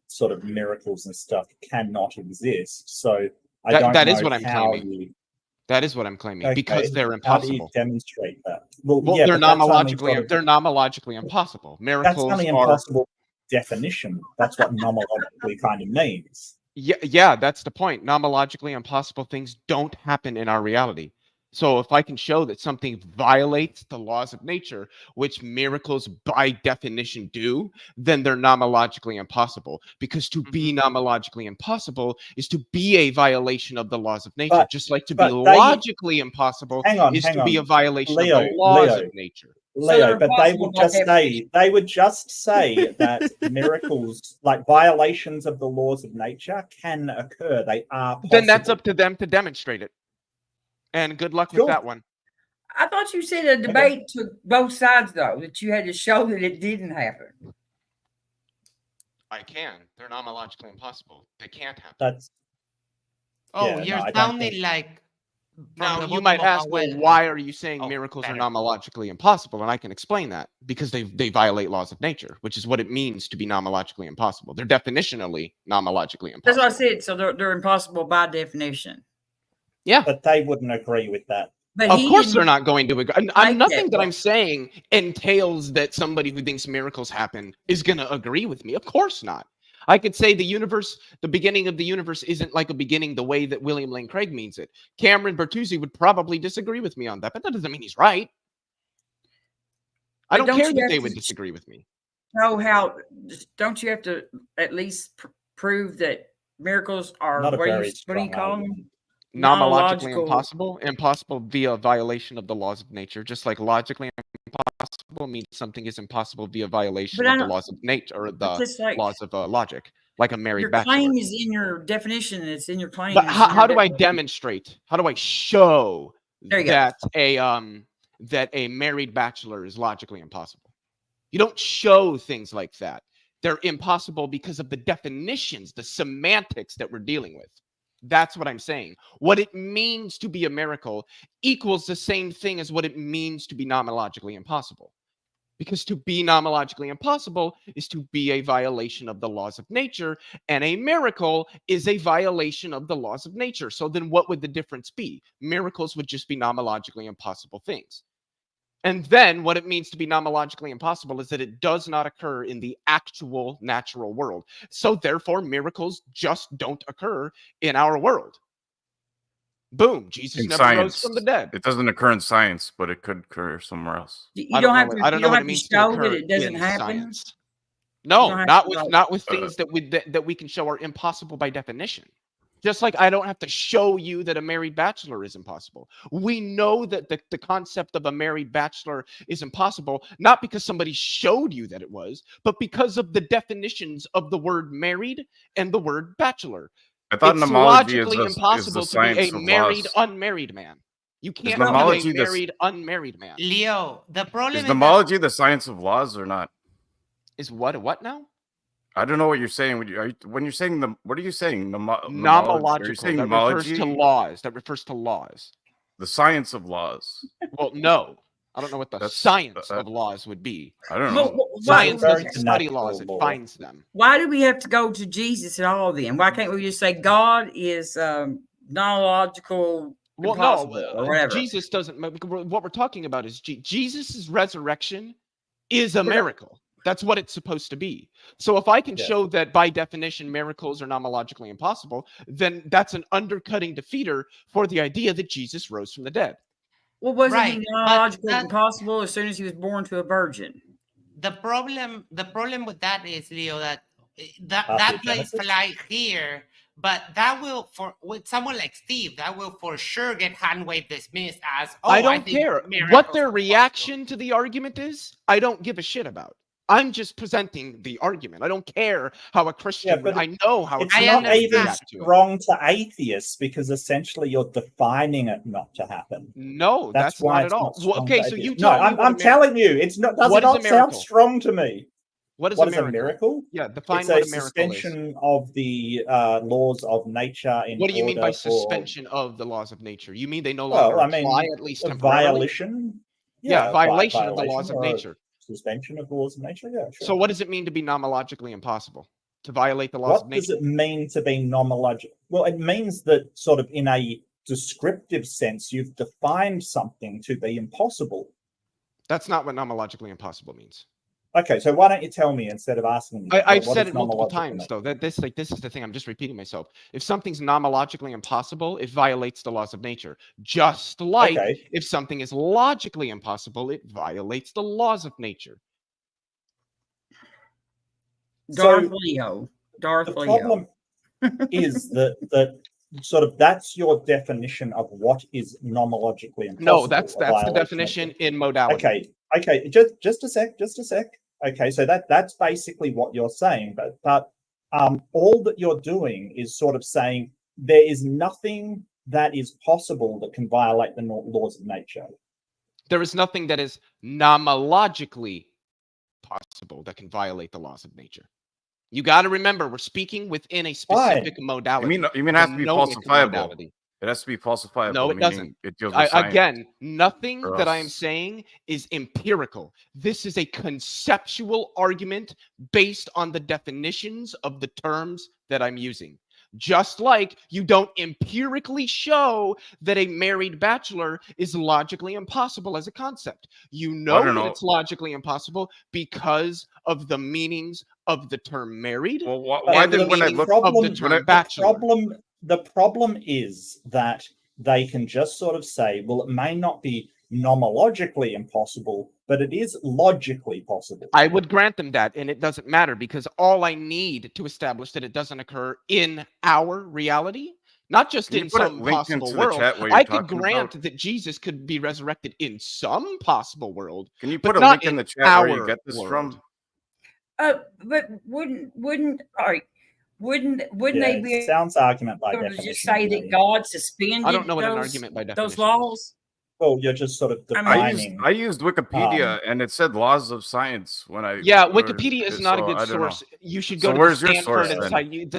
sort of miracles and stuff cannot exist. So I don't that know is what I'm how claiming. That is what I'm claiming, Okay, because they're How do you impossible. demonstrate that? Well, yeah, they're but that's only nomologically sort of- they're nomologically impossible. Miracles That's only are impossible definition. That's what nomologically kind of means. yeah, that's the point. Nomologically impossible things don't happen in our reality. So if I can show that something violates the laws of nature, which miracles by definition do, then they're nomologically impossible. Because to be nomologically impossible is to be a violation of the laws of nature, just like to be logically impossible is to be a violation of the laws of nature. Leo, but they would just say that miracles, like violations of the laws of nature, can occur. They are possible. Then that's up to them to demonstrate it. And good luck with that one. I thought you said a debate took both sides, though, that you had to show that it didn't happen. I can. They're nomologically impossible. They can't happen. You're sounding like... Now, you might ask, well, why are you saying miracles are nomologically impossible? And I can explain that. Because they violate laws of nature, which is what it means to be nomologically impossible. They're definitionally nomologically impossible. That's what I said. So they're impossible by definition. Yeah. But they wouldn't agree with that. But of course they're not going to agree. Nothing that but... I'm saying entails that somebody who thinks miracles happen is going to agree with me. Of course not. I could say the beginning of the universe isn't like a beginning the way that William Lane Craig means it. Cameron Bertuzzi would probably disagree with me on that, but that doesn't mean he's right. I don't care that they would disagree with me. Don't you have to at least prove that miracles are, what do you call them? Nomologically impossible via violation of the laws of nature, just like logically impossible means something is impossible via violation of the laws of nature or the laws of logic, like a married bachelor. Your claim is in your definition. It's in your claim. But how do I demonstrate? How do I show that a married bachelor is logically impossible? You don't show things like that. They're impossible because of the definitions, the semantics that we're dealing with. That's what I'm saying. What it means to be a miracle equals the same thing as what it means to be nomologically impossible. Because to be nomologically impossible is to be a violation of the laws of nature, and a miracle is a violation of the laws of nature. So then what would the difference be? Miracles would just be nomologically impossible things. And then what it means to be nomologically impossible is that it does not occur in the actual natural world. So therefore, miracles just don't occur in our world. Boom. Jesus never rose from the dead. It doesn't occur in science, but it could occur somewhere else. I don't have to show that it doesn't happen. Science. No, not with things that we can show are impossible by definition. Just like I don't have to show you that a married bachelor is impossible. We know that the concept of a married bachelor is impossible, not because somebody showed you that it was, but because of the definitions of the word married and the word bachelor. I thought it's logically impossible to be a married, unmarried man. You can't be a married, unmarried man. Leo, the problem is nomology the science of laws or not? Is what now? I don't know what you're saying. When you're saying what are you saying? Nomological. That refers to laws. That refers to laws. The science of laws. Well, no. I don't know what the science of laws would be. I don't know. Science doesn't study laws. It finds them. Why do we have to go to Jesus at all then? Why can't we just say God is non-logical? Well, no. Jesus doesn't. What we're talking about is Jesus' resurrection is a miracle. That's what it's supposed to be. So if I can show that by definition miracles are nomologically impossible, then that's an undercutting defeater for the idea that Jesus rose from the dead. Well, wasn't he nomologically impossible as soon as he was born to a virgin? The problem with that is, Leo, that might fly here, but that will, with someone like Steve, that will for sure get hand wave dismissed as, I don't care what their reaction to the argument is. I don't give a shit about. I'm just presenting the argument. I don't care how a Christian. I know how it's not even wrong to atheists because essentially you're defining it not to happen. No, that's not at all. Okay, so you. No, I'm telling you, it's not. Does not sound strong to me. What is What a is a miracle? miracle? Yeah, define It's what a a miracle is. suspension of the laws of nature in What do you mean by order for- suspension of the laws of nature? You mean they no Well, longer I mean, apply, at least a temporarily? violation. Yeah, violation of the violation laws of or a nature. Suspension of the laws of nature. Yeah, sure. So what does it mean to be nomologically impossible? To violate the laws of What does nature? it mean to be nomological? Well, it means that sort of in a descriptive sense, you've defined something to be impossible. That's not what nomologically impossible means. Okay, so why don't you tell me instead of asking me? I've what said does it multiple nomological times, mean? though. That this is the thing. I'm just repeating myself. If something's nomologically impossible, it violates the laws of nature. Just like Okay. if something is logically impossible, it violates the laws of nature. Darth So Leo. Darth the Leo. problem is that sort of that's your definition of what is nomologically impossible. No, that's a the violation of definition in modality. Okay. Just a sec. Okay, so that's basically what you're saying, but all that you're doing is sort of saying there is nothing that is possible that can violate the laws of nature. There is nothing that is nomologically possible that can violate the laws of nature. You got to remember, we're speaking within a specific modality. You mean it has to be falsifiable? It has to be falsifiable. No, it doesn't. It deals with science. Again, nothing For that I am us. saying is empirical. This is a conceptual argument based on the definitions of the terms that I'm using. Just like you don't empirically show that a married bachelor is logically impossible as a concept. You know that it's logically impossible because of the meanings of the term married. Well, why did when I look of the term bachelor? The problem is that they can just sort of say, well, it may not be nomologically impossible, but it is logically possible. I would grant them that, and it doesn't matter because all I need to establish that it doesn't occur in our reality, not just in some possible world. I could grant that Jesus could be resurrected in some possible world. Can you put a link in the chat where you get this from? But wouldn't they be sounds argument by able to definition? just say that God suspended I don't know what an argument by definition those laws? Well, you're just sort of defining. I used Wikipedia and it said laws of science when I. Yeah, Wikipedia is not a good source. You should go to where's the your source,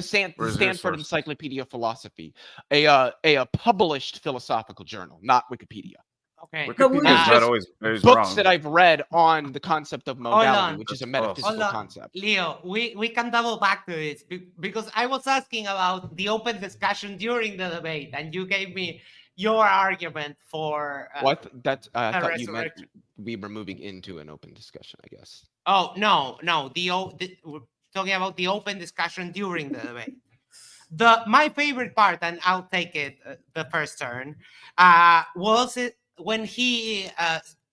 Stanford Encyclopedia of Philosophy, a published philosophical journal, not Wikipedia. Okay. Wikipedia is not always books wrong. that I've read on the concept of modality, which is a metaphysical concept. Leo, we can double back to this because I was asking about the open discussion during the debate, and you gave me your argument for what? That I thought you meant we were moving into an open discussion, I guess. Oh no, we're talking about the open discussion during the debate. My favorite part, and I'll take it the first turn, was it when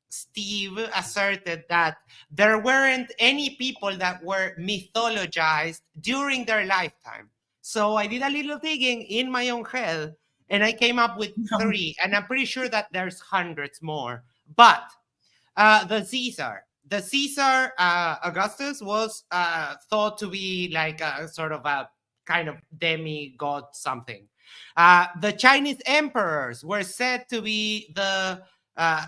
Steve asserted that there weren't any people that were mythologized during their lifetime. So I did a little digging in my own head, and I came up with 3, and I'm pretty sure that there's hundreds more. But the Caesar Augustus was thought to be like a sort of a kind of demigod something. The Chinese emperors were said to be the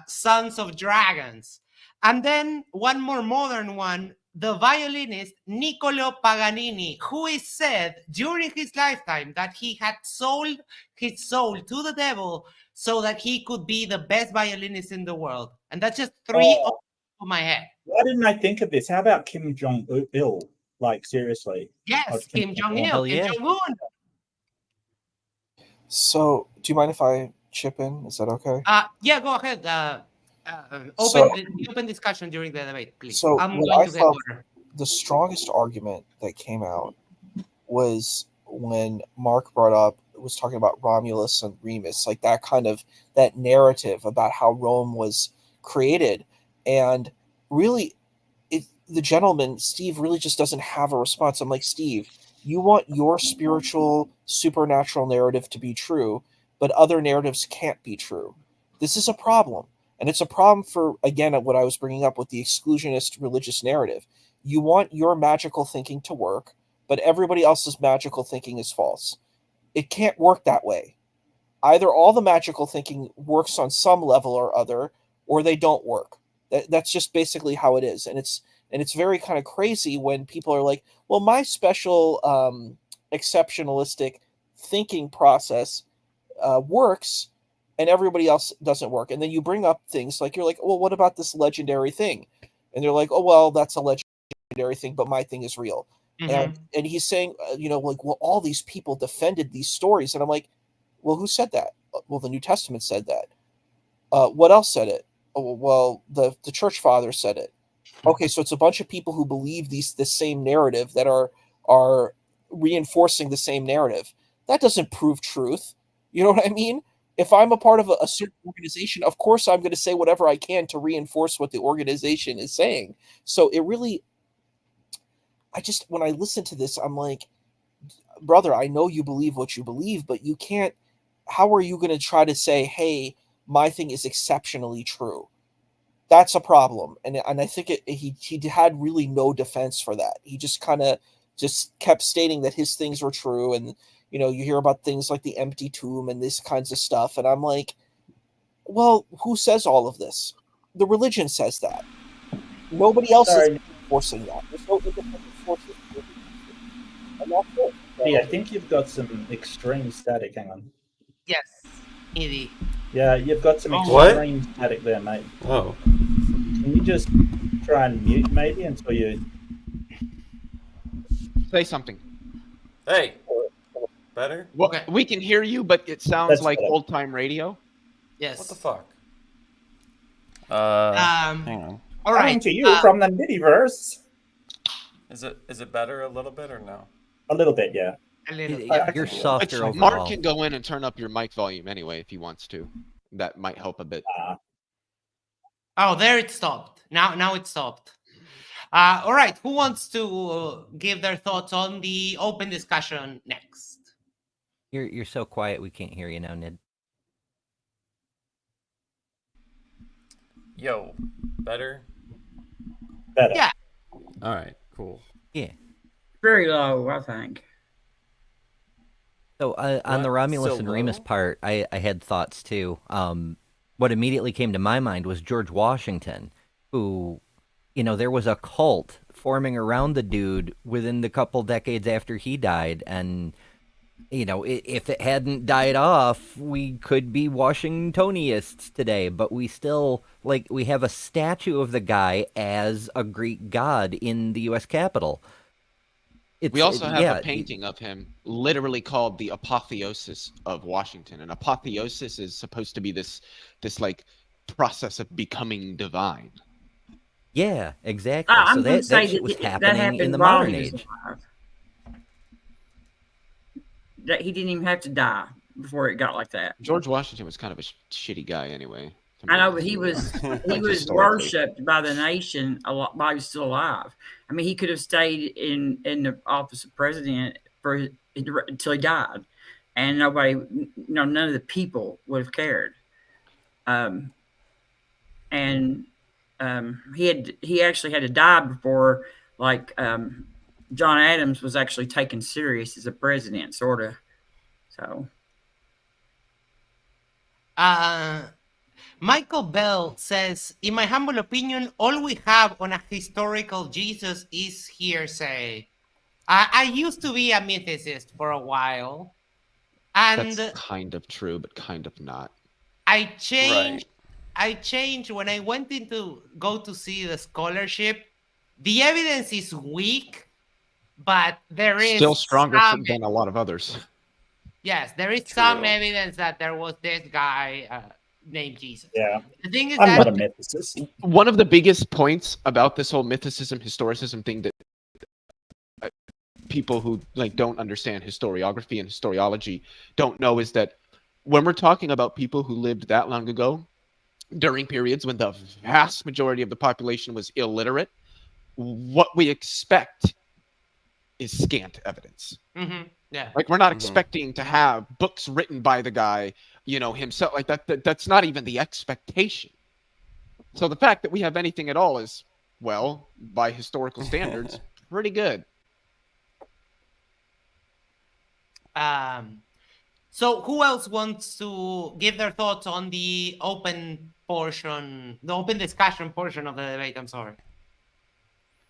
sons of dragons. And then one more modern one, the violinist Niccolo Paganini, who is said during his lifetime that he had sold his soul to the devil so that he could be the best violinist in the world. And that's just 3 off my head. Why didn't I think of this? How about Kim Jong-il? Like, seriously. Yes, Kim Jong-il. Yeah. Kim Jong-un. So, do you mind if I chip in? Is that okay? Yeah, go ahead. Open discussion during the debate, please. So, I'm what going I to get thought order. the strongest argument that came out was when Mark was talking about Romulus and Remus, like that narrative about how Rome was created. And really, the gentleman, Steve, really just doesn't have a response. I'm like, Steve, you want your spiritual, supernatural narrative to be true, but other narratives can't be true. This is a problem. And it's a problem for, again, what I was bringing up with the exclusionist religious narrative. You want your magical thinking to work, but everybody else's magical thinking is false. It can't work that way. Either all the magical thinking works on some level or other, or they don't work. That's just basically how it is. And And it's very kind of crazy when people are like, well, my special exceptionalistic thinking process works and everybody else doesn't work. And then you bring up things like, you're like, well, what about this legendary thing? And they're like, oh, well, that's a legendary thing, but my thing is real. And he's saying, like, well, all these people defended these stories. And I'm like, well, who said that? Well, the New Testament said that. What else said it? Oh, well, the church fathers said it. Okay, so it's a bunch of people who believe the same narrative that are reinforcing the same narrative. That doesn't prove truth. You know what I mean? If I'm a part of a certain organization, of course I'm going to say whatever I can to reinforce what the organization is saying. So it really, when I listen to this, I'm like, brother, I know you believe what you believe, but you can't, how are you going to try to say, hey, my thing is exceptionally true? That's a problem. And I think he had really no defense for that. He just kind of just kept stating that his things were true. And, you hear about things like the empty tomb and this kinds of stuff. And I'm like, well, who says all of this? The religion says that. Nobody else is enforcing that. There's no independent forces. And that's it. Hey, I think you've got some extreme static. Hang on. Yes, Edie. Yeah, you've got some extreme static there, mate. Oh. Can you just try and mute maybe until you Say something. Hey. Better? Well, okay. We can hear you, but it sounds like old-time radio. Yes. What the fuck? Hang on. All right. Coming to you from the Midiverse. Is it better a little bit or no? A little bit, yeah. A little. You're softer overall. Mark can go in and turn up your mic volume anyway if he wants to. That might help a bit. Oh, there it stopped. Now it stopped. All right. Who wants to give their thoughts on the open discussion next? You're so quiet we can't hear you now, Ned. Yo, better? Better. Yeah. All right, cool. Yeah. Very low, I think. So on the Romulus So and Remus low? part, I had thoughts too. What immediately came to my mind was George Washington, who, there was a cult forming around the dude within the couple decades after he died, and if it hadn't died off, we could be Washingtonists today, but we still, we have a statue of the guy as a Greek god in the U.S. Capitol. We also have a painting of him literally called the Apotheosis of Washington. And apotheosis is supposed to be this process of becoming divine. Yeah, exactly. I'm so going to say that was that happening happened in the while modern he was age. alive. That he didn't even have to die before it got like that. George Washington was kind of a shitty guy anyway. I know, but he was worshipped by the nation a lot while he was still alive. I mean, he could have stayed in the office of president until he died, and none of the people would have cared. He actually had to die before, John Adams was actually taken serious as a president, sort of. So. Michael Bell says, in my humble opinion, all we have on a historical Jesus is hearsay. I used to be a mythicist for a while. And that's kind of true, but kind of not. I changed when I went go to see the scholarship. The evidence is weak, but there is still stronger than a lot of others. Yes, there is some evidence that there was this guy named Jesus. Yeah. The thing is I'm not a mythicist. One of the biggest points about this whole mythicism, historicism thing that people who don't understand historiography and historiology don't know is that when we're talking about people who lived that long ago, during periods when the vast majority of the population was illiterate, what we expect is scant evidence. Mm-hmm. Yeah. We're not expecting to have books written by the guy, himself. That's not even the expectation. So the fact that we have anything at all is, well, by historical standards, pretty good. So who else wants to give their thoughts on the open discussion portion of the debate? I'm sorry.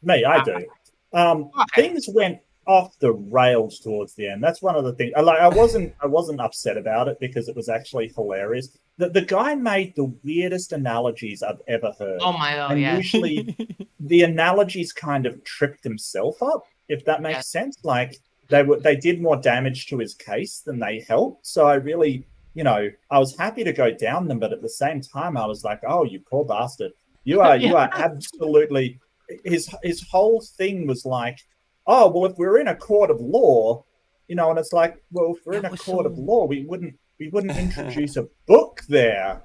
Me, I do. Things went off the rails towards the end. That's one of the things. I wasn't upset about it because it was actually hilarious. The guy made the weirdest analogies I've ever heard. Oh my God! And Yeah. usually, the analogies kind of tripped himself up, if that makes sense. Like they did more damage to his case than they helped. So I really, I was happy to go down them, but at the same time, I was like, "Oh, you poor bastard! You are absolutely." His whole thing was like, "Oh, well, if we're in a court of law, and it's like, well, if we're in a court of law, we wouldn't introduce a book there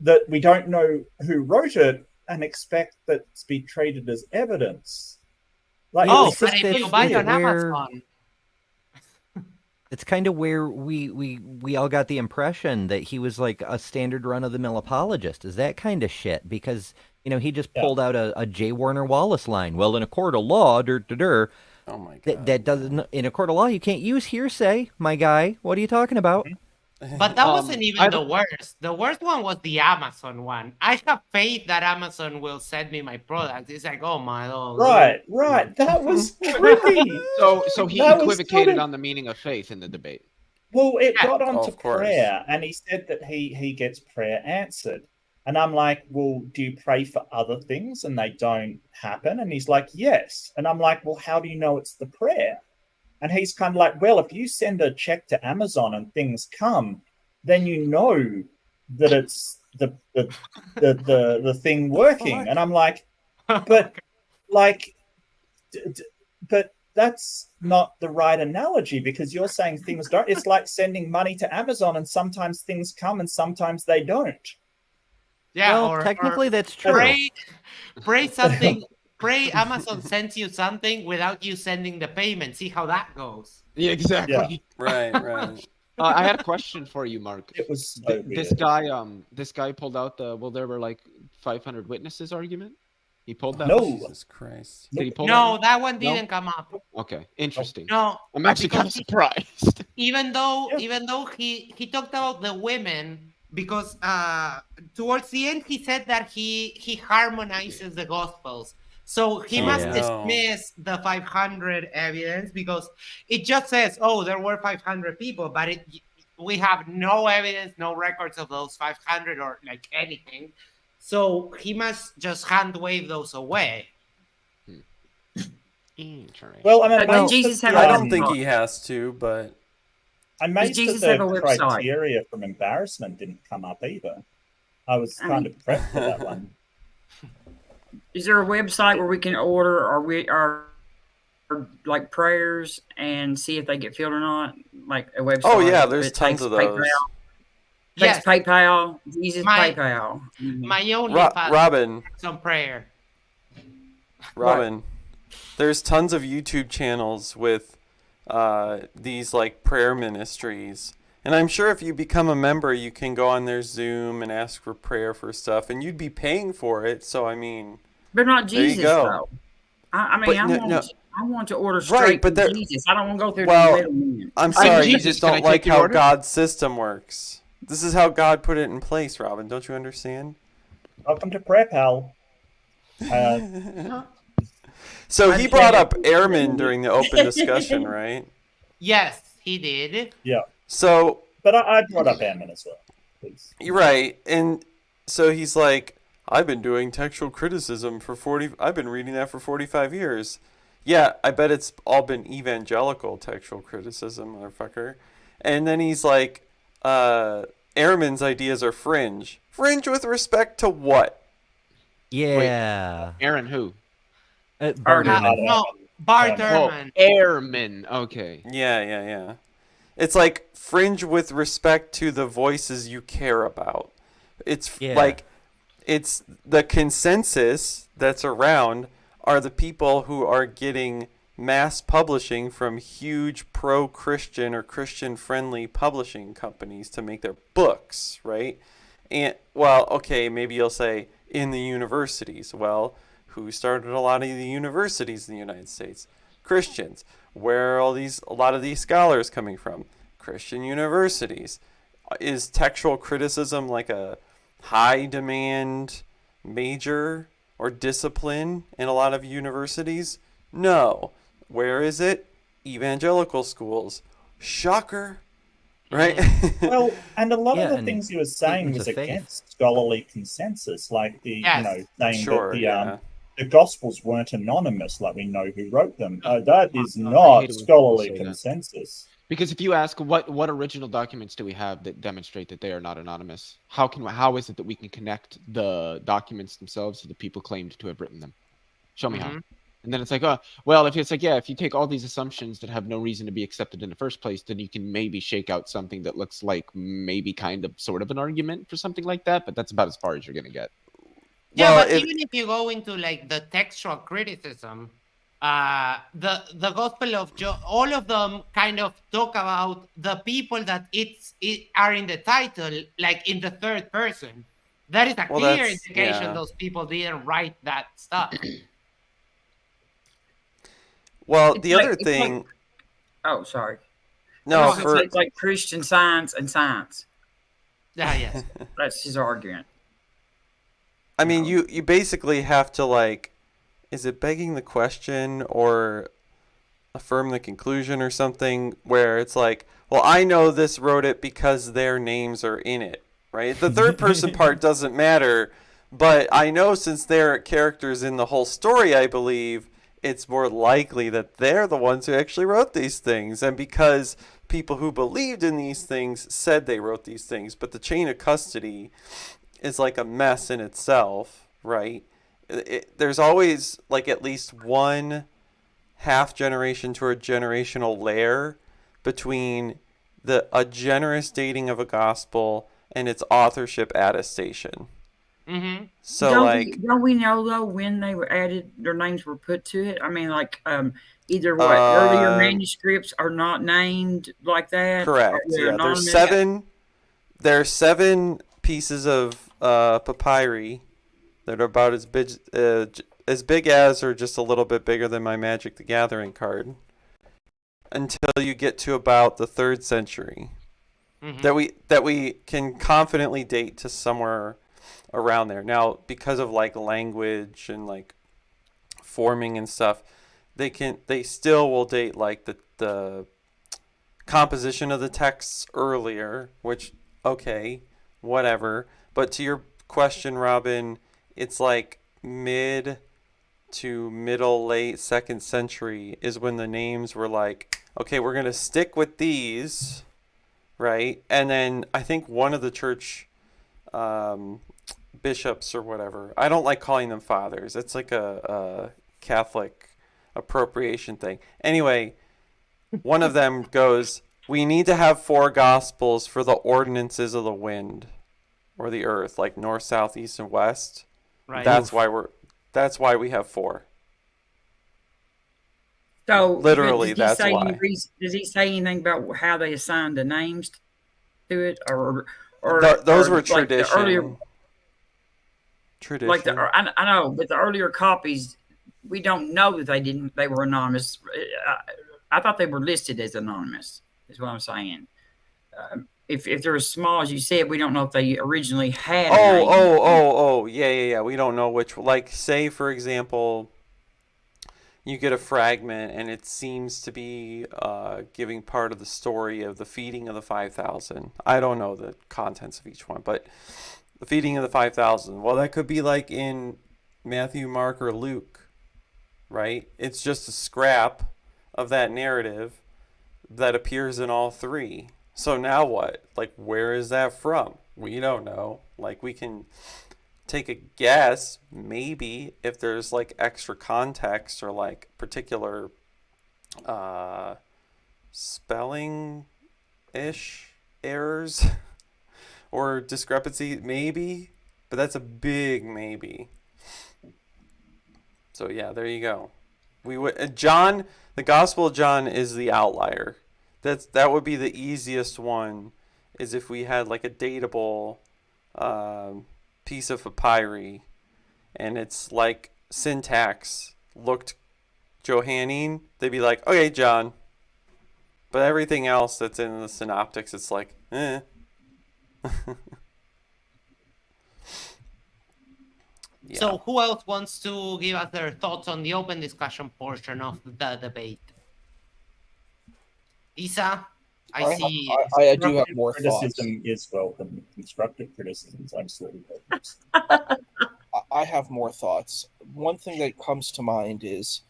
that we don't know who wrote it and expect that to be treated as evidence." Like, but if you buy it on Amazon. It's kind of where we all got the impression that he was like a standard run-of-the-mill apologist. Is that kind of shit? Because, he just pulled out a J. Warner Wallace line. Well, in a court of law, Oh my God. that doesn't, in a court of law, you can't use hearsay, my guy. What are you talking about? But that wasn't even the worst. The worst one was the Amazon one. I have faith that Amazon will send me my product. It's like, oh my Lord. Right. That was tricky. So he equivocated on the meaning of faith in the debate. Well, it got onto prayer, and he said that he gets prayer answered. And I'm like, well, do you pray for other things and they don't happen? And he's like, yes. And I'm like, well, how do you know it's the prayer? And he's kind of like, well, if you send a check to Amazon and things come, then you know that it's the thing working. And I'm like, but that's not the right analogy, because you're saying things don't. It's like sending money to Amazon and sometimes things come and sometimes they don't. Yeah, well, technically that's true. Pray something. Pray Amazon sends you something without you sending the payment. See how that goes. Yeah, exactly. Yeah. Right. I had a question for you, Mark. It was so this guy pulled out the there were like 500 witnesses argument. He pulled that. No, Jesus Christ. Did he pull that one didn't come up. Okay, interesting. No, I'm actually kind of surprised. Even though he talked about the women, because towards the end he said that he harmonizes the gospels. So he must dismiss the 500 evidence, because it just says, oh, there were 500 people, but we have no evidence, no records of those 500 or like anything. So he must just hand wave those away. Interesting. Well, I mean, Jesus had I don't think he has to, but I made the criteria from embarrassment didn't come up either. I was kind of prepped for that one. Is there a website where we can order our like prayers and see if they get filled or not? Like a website. Oh yeah, there's tons of those. Yes. PayPal. Jesus PayPal. My only Robin. Some prayer. Robin, there's tons of YouTube channels with these like prayer ministries. And I'm sure if you become a member, you can go on their Zoom and ask for prayer for stuff, and you'd be paying for it. So I mean, but not Jesus though. I want to order straight from Jesus. I don't want to go through the middleman. I'm sorry, you just don't like how God's system works. This is how God put it in place, Robin. Don't you understand? Welcome to Prayer Pal. So he brought up airmen during the open discussion, right? Yes, he did. Yeah. So, but I brought up airmen as well. Please. You're right, and so he's like, I've been doing textual criticism I've been reading that for 45 years. Yeah, I bet it's all been evangelical textual criticism, motherfucker. And then he's like, Ehrman's ideas are fringe. Fringe with respect to what? Yeah. Wait, Aaron who? Bart Ehrman. Ehrman. Okay. Yeah. It's like fringe with respect to the voices you care about. It's like, it's the consensus that's around are the people who are getting mass publishing from huge pro-Christian or Christian-friendly publishing companies to make their books, right? And, well, okay, maybe you'll say in the universities. Well, who started a lot of the universities in the United States? Christians. Where are a lot of these scholars coming from? Christian universities. Is textual criticism like a high-demand major or discipline in a lot of universities? No. Where is it? Evangelical schools. Shocker. Right? Well, and a lot of the things he was saying was against scholarly consensus, like saying that the Gospels weren't anonymous, like we know who wrote them. That is not scholarly consensus. Because if you ask what original documents do we have that demonstrate that they are not anonymous, how is it that we can connect the documents themselves to the people claimed to have written them? Show me how. And then it's like, if you take all these assumptions that have no reason to be accepted in the first place, then you can maybe shake out something that looks like maybe kind of sort of an argument for something like that, but that's about as far as you're going to get. Yeah, but even if you go into like the textual criticism, the Gospel of John, all of them kind of talk about the people that are in the title, like in the third person. That is a clear indication those people didn't write that stuff. Well, the other thing. Sorry. No, it's like Christian Science and science. Yes. That's his argument. I mean, you basically have to, like, is it begging the question or affirm the conclusion or something where it's like, well, I know this wrote it because their names are in it, right? The third person part doesn't matter, but I know since they're characters in the whole story, I believe, it's more likely that they're the ones who actually wrote these things. And because people who believed in these things said they wrote these things, but the chain of custody is like a mess in itself, right? There's always like at least one half generation to a generational layer between a generous dating of a gospel and its authorship attestation. Mm-hmm. So don't we know though when they were added, their names were put to it? I mean, like either earlier manuscripts are not named like that. Correct. Yeah, there's seven pieces of papyri that are about as big as or just a little bit bigger than my Magic the Gathering card, until you get to about the 3rd century, that we can confidently date to somewhere around there. Now, because of like language and like forming and stuff, they still will date like the composition of the texts earlier, which whatever. But to your question, Robin, it's like mid to late 2nd century is when the names were like, okay, we're going to stick with these, right? And then I think one of the church bishops or whatever, I don't like calling them fathers. It's like a Catholic appropriation thing. Anyway, one of them goes, we need to have 4 gospels for the ordinances of the wind or the earth, like north, south, east, and west. Right. That's why we have 4. So literally, that's why. Does he say anything about how they assigned the names to it, or those were like tradition? Tradition. Like I know, but the earlier copies, we don't know that they were anonymous. I thought they were listed as anonymous. Is what I'm saying. If they're as small as you said, we don't know if they originally had. Yeah. We don't know which. Like, say for example, you get a fragment and it seems to be giving part of the story of the feeding of the 5,000. I don't know the contents of each one, but the feeding of the 5,000. Well, that could be like in Matthew, Mark, or Luke, right? It's just a scrap of that narrative that appears in all 3. So now what? Like, where is that from? We don't know. Like, we can take a guess, maybe, if there's like extra context or like particular spelling-ish errors or discrepancy, maybe. But that's a big maybe. So yeah, there you go. John, the Gospel of John is the outlier. That would be the easiest one, is if we had like a datable piece of papyri and it's like syntax looked Johannine, they'd be like, okay, John. But everything else that's in the synoptics, it's like, Yeah. So who else wants to give us their thoughts on the open discussion portion of the debate? Isa, I see. I do have more criticism thoughts. is welcome. Constructive criticism is absolutely welcome. I have more thoughts. One thing that comes to mind is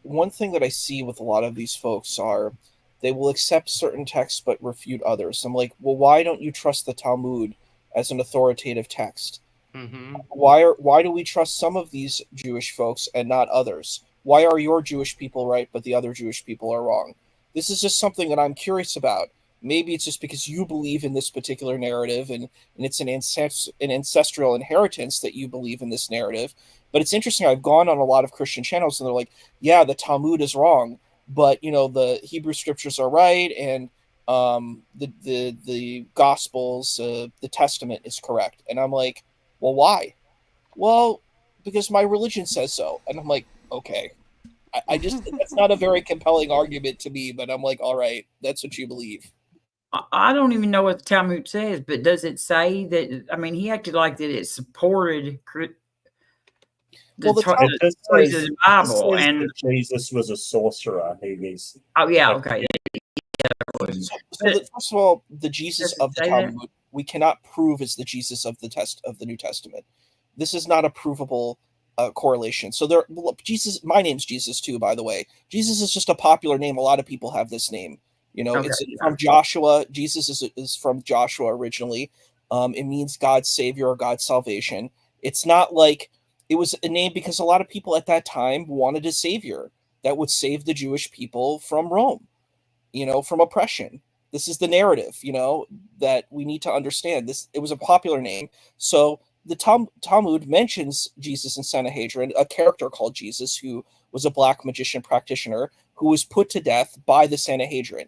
one thing that I see with a lot of these folks are they will accept certain texts but refute others. I'm like, well, why don't you trust the Talmud as an authoritative text? Mm-hmm. Why do we trust some of these Jewish folks and not others? Why are your Jewish people right but the other Jewish people are wrong? This is just something that I'm curious about. Maybe it's just because you believe in this particular narrative and it's an ancestral inheritance that you believe in this narrative. But it's interesting. I've gone on a lot of Christian channels and they're like, yeah, the Talmud is wrong, but the Hebrew scriptures are right, and the Gospels, the Testament is correct. And I'm like, well, why? Well, because my religion says so. And I'm like, okay. I just, that's not a very compelling argument to me, but I'm like, all right, that's what you believe. I don't even know what the Talmud says, but does it say that? I mean, he acted like that it supported the Bible, and that Jesus was a sorcerer. He was. Oh yeah, okay. First of all, the Jesus of the Talmud we cannot prove is the Jesus of the New Testament. This is not a provable correlation. So Jesus. My name's Jesus too, by the way. Jesus is just a popular name. A lot of people have this name. It's from Joshua. Jesus is from Joshua originally. It means God's savior or God's salvation. It's not like it was a name because a lot of people at that time wanted a savior that would save the Jewish people from Rome, from oppression. This is the narrative, that we need to understand. It was a popular name. So the Talmud mentions Jesus in Sanhedrin, a character called Jesus who was a black magician practitioner who was put to death by the Sanhedrin.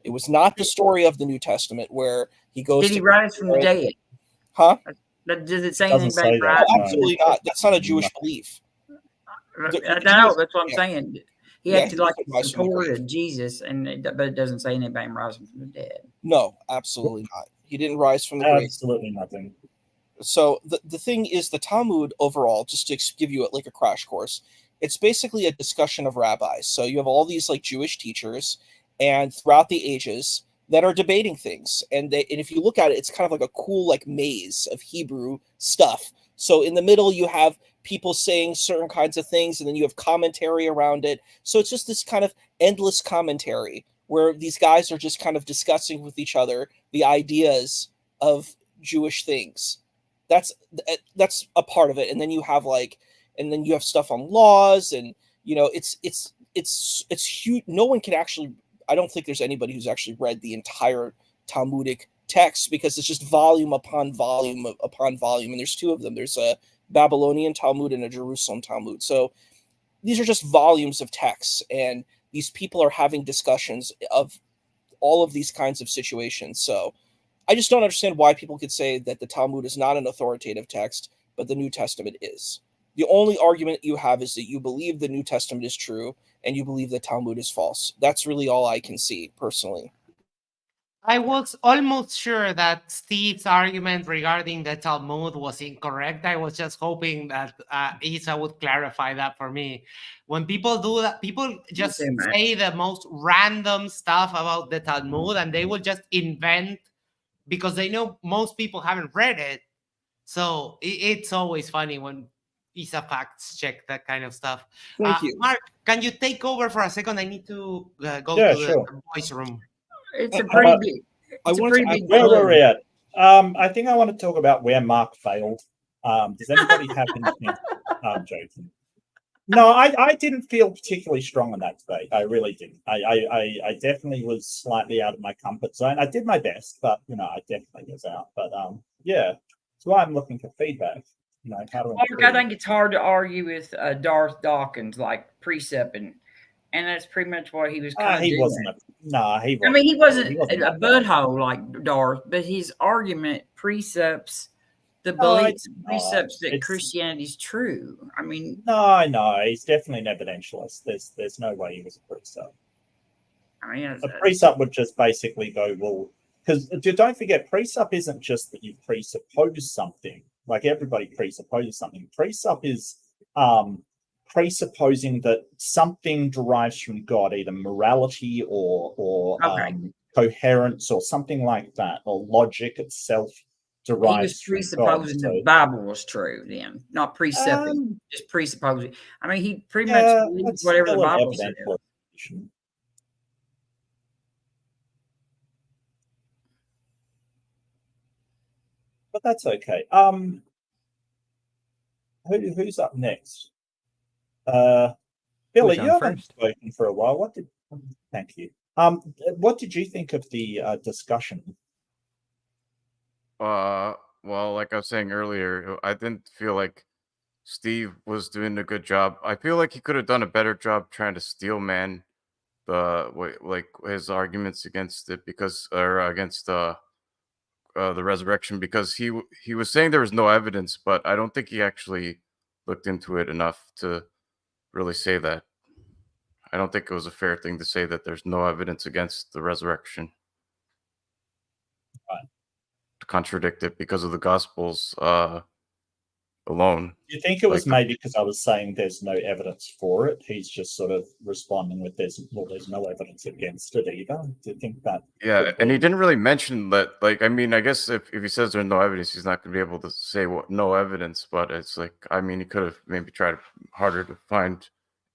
It was not the story of the New Testament where he goes. Did he rise from the dead? Huh? Does it say anything about rise? No, absolutely not. That's not a Jewish belief. I know. That's what I'm saying. He acted like he supported Jesus, but it doesn't say anything about him rising from the dead. No, absolutely not. He didn't rise from the grave. Absolutely nothing. So the thing is, the Talmud overall, just to give you a crash course, it's basically a discussion of rabbis. So you have all these Jewish teachers, and throughout the ages that are debating things. And if you look at it, it's kind of like a cool maze of Hebrew stuff. So in the middle, you have people saying certain kinds of things, and then you have commentary around it. So it's just this kind of endless commentary where these guys are just kind of discussing with each other the ideas of Jewish things. That's a part of it. And then you have stuff on laws, and it's huge. No one can actually, I don't think there's anybody who's actually read the entire Talmudic text because it's just volume upon volume upon volume. And there's two of them. There's a Babylonian Talmud and a Jerusalem Talmud. So these are just volumes of texts, and these people are having discussions of all of these kinds of situations. So I just don't understand why people could say that the Talmud is not an authoritative text, but the New Testament is. The only argument you have is that you believe the New Testament is true and you believe the Talmud is false. That's really all I can see personally. I was almost sure that Steve's argument regarding the Talmud was incorrect. I was just hoping that Isa would clarify that for me. When people do that, people just say the most random stuff about the Talmud, and they will just invent because they know most people haven't read it. So it's always funny when Isa facts check that kind of stuff. Thank you. Mark, can you take over for a second? I need to go to the voice room. It's a pretty big. Where were we at? I think I want to talk about where Mark failed. Does anybody have anything? I'm joking. No, I didn't feel particularly strong on that debate. I really didn't. I definitely was slightly out of my comfort zone. I did my best, but I definitely was out. But yeah, that's why I'm looking for feedback. How to I think it's hard to argue with Darth Dawkins, precept, and that's pretty much what he was kind of doing. He wasn't. I mean, he wasn't a butthole like Darth, but his argument precepts the beliefs, precepts that Christianity's true. I mean, no, he's definitely an evidentialist. There's no way he was a precept. I mean, a precept would just basically go, well, because don't forget, precept isn't just that you presuppose something. Like everybody presupposes something. Presup is presupposing that something derives from God, either morality or coherence or something like that, or logic itself derives he was from God. presupposing the Bible was true then, not presupposing, just presupposing. I mean, he pretty much believes whatever the Bible says. But that's okay. Who's up next? Billy, you haven't spoken for a while. Thank you. What did you think of the discussion? Well, like I was saying earlier, I didn't feel like Steve was doing a good job. I feel like he could have done a better job trying to steelman his arguments against it, because against the resurrection, because he was saying there was no evidence, but I don't think he actually looked into it enough to really say that. I don't think it was a fair thing to say that there's no evidence against the resurrection. Right. To contradict it because of the Gospels alone. Do you think it was maybe because I was saying there's no evidence for it? He's just sort of responding with there's no evidence against it either. Do you think that? Yeah, and he didn't really mention that. Like, I mean, I guess if he says there's no evidence, he's not going to be able to say no evidence. But it's like, I mean, he could have maybe tried harder to find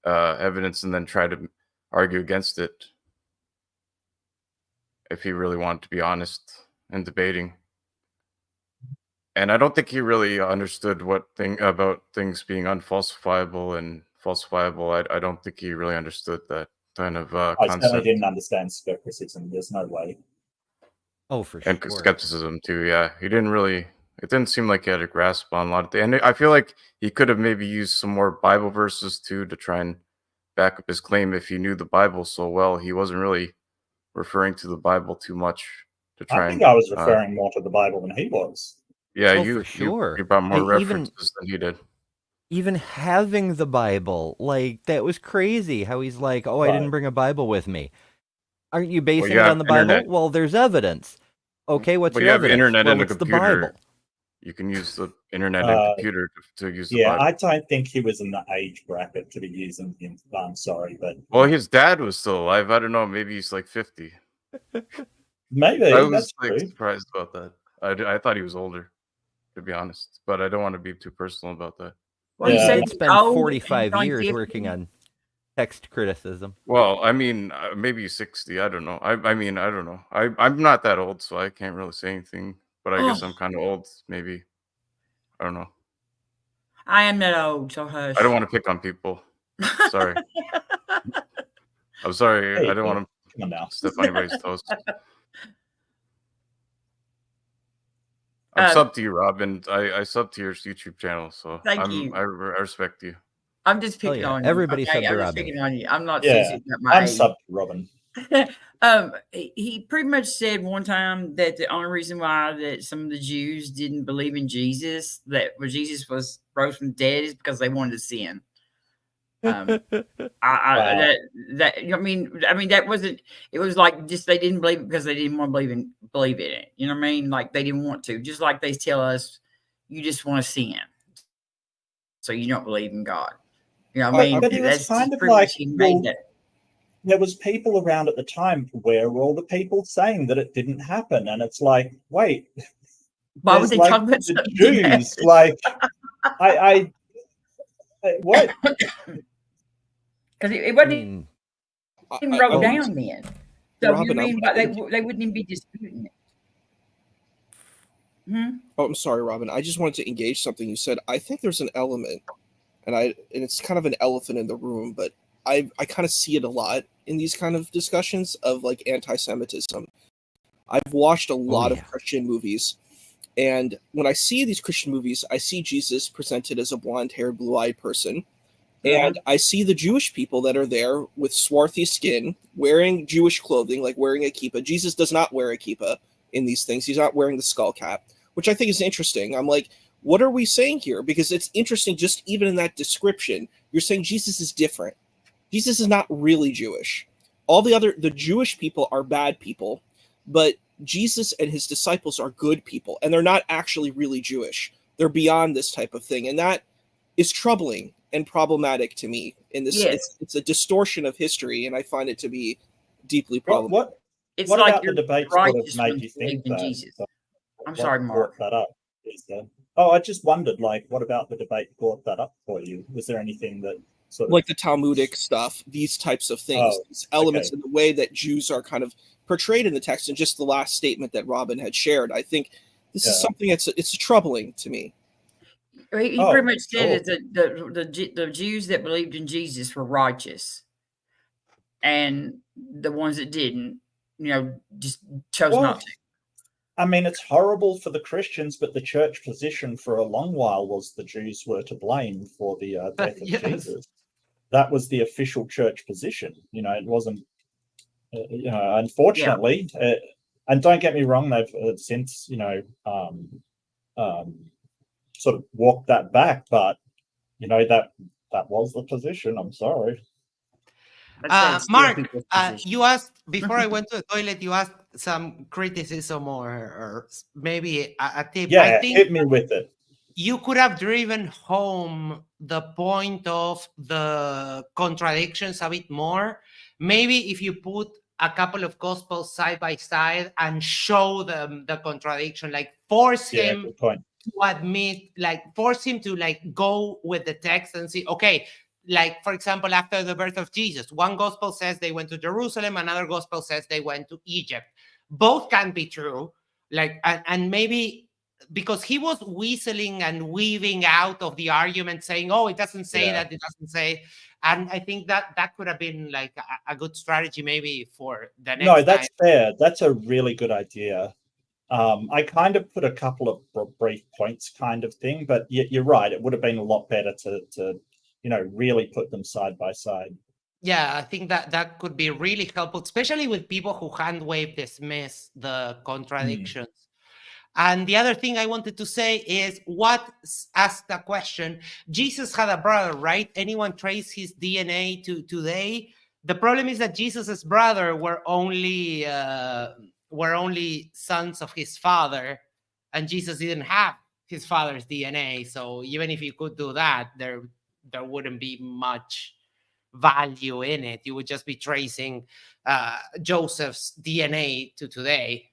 evidence and then try to argue against it if he really wanted to be honest in debating. And I don't think he really understood about things being unfalsifiable and falsifiable. I don't think he really understood that kind of concept. I certainly didn't understand skepticism. There's no way. Oh, for sure. And skepticism too. Yeah, he didn't really. It didn't seem like he had a grasp on a lot of things. And I feel like he could have maybe used some more Bible verses too to try and back up his claim. If he knew the Bible so well, he wasn't really referring to the Bible too much to try. I think I was referring more to the Bible than he was. Yeah, for sure. You brought more references than he did. Even having the Bible, like, that was crazy. How he's like, "Oh, I didn't bring a Bible with me." Aren't you basing it on the Bible? Well, there's evidence. Okay, what's your evidence? Internet and a computer. The Bible. You can use the internet and computer to use the Bible. I don't think he was in the age bracket to be using him. I'm sorry, but his dad was still alive. I don't know. Maybe he's like 50. Maybe I was surprised about that. I thought he was older, to be honest, but I don't want to be too personal about that. Well, you said it's been 45 years working on text criticism. Well, I mean, maybe 60. I don't know. I mean, I don't know. I'm not that old, so I can't really say anything. But I guess I'm kind of old, maybe. I don't know. I am that old, so hush. I don't want to pick on people. Sorry. I'm sorry. Hey, I don't want to step on anybody's toes. I'm sub to you, Rob, and I sub to your YouTube channel, so thank you. I respect you. I'm just picking on you. Everybody sub to Robin. Picking on you. I'm not. I'm sub to Robin. He pretty much said one time that the only reason why that some of the Jews didn't believe in Jesus, that when Jesus was rose from the dead, is because they wanted to sin. That wasn't. It was like just they didn't believe it because they didn't want to believe in it. You know what I mean? Like they didn't want to. Just like they tell us, you just want to sin, so you don't believe in God. You know what I mean? But it was kind of like there was people around at the time. Where were all the people saying that it didn't happen? And it's like, wait, why would they talk about the Jews? Like, I what? Because it wasn't even wrote down then. So Robin, you mean they wouldn't even be disputing it? Hmm? Oh, I'm sorry, Robin. I just wanted to engage something you said. I think there's an element, and it's kind of an elephant in the room, but I kind of see it a lot in these kind of discussions of like anti-Semitism. I've watched a lot of Christian movies, and when I see these Christian movies, I see Jesus presented as a blonde-haired, blue-eyed person. And I see the Jewish people that are there with swarthy skin, wearing Jewish clothing, like wearing a kippah. Jesus does not wear a kippah in these things. He's not wearing the skull cap, which I think is interesting. I'm like, what are we saying here? Because it's interesting, just even in that description, you're saying Jesus is different. Jesus is not really Jewish. All the Jewish people are bad people, but Jesus and his disciples are good people, and they're not actually really Jewish. They're beyond this type of thing, and that is troubling and problematic to me. In this, it's a distortion of history, and I find it to be deeply problematic. It's what like about the debate sort of made you think that? Jesus. So I'm sorry, Mark. Brought that up? I just wondered, like, what about the debate brought that up for you? Was there anything that sort of like the Talmudic stuff, these types of things, these elements in the way that Jews are kind of portrayed in the text, and just the last statement that Robin had shared? I think this is something it's troubling to me. He pretty much said that the Jews that believed in Jesus were righteous, and the ones that didn't, just chose not to. I mean, it's horrible for the Christians, but the church position for a long while was the Jews were to blame for the death of Jesus. That was the official church position. It wasn't, unfortunately, and don't get me wrong, they've since, sort of walked that back, but that was the position. I'm sorry. Mark, you asked before I went to the toilet, you asked some criticism or maybe a tip. Yeah, I think hit me with it. You could have driven home the point of the contradictions a bit more. Maybe if you put a couple of gospels side by side and show them the contradiction, like force him to admit, force him to go with the text and see, okay, like, for example, after the birth of Jesus, one gospel says they went to Jerusalem, another gospel says they went to Egypt. Both can be true. And maybe because he was whistling and weaving out of the argument, saying, oh, it doesn't say that, it doesn't say. And I think that could have been like a good strategy maybe for the next No, that's time. fair. That's a really good idea. I kind of put a couple of brief points kind of thing, but you're right. It would have been a lot better to really put them side by side. Yeah, I think that could be really helpful, especially with people who hand wave dismiss the contradictions. And the other thing I wanted to say is, what asked the question, Jesus had a brother, right? Anyone trace his DNA to today? The problem is that Jesus's brother were only sons of his father, and Jesus didn't have his father's DNA. So even if you could do that, there wouldn't be much value in it. You would just be tracing Joseph's DNA to today.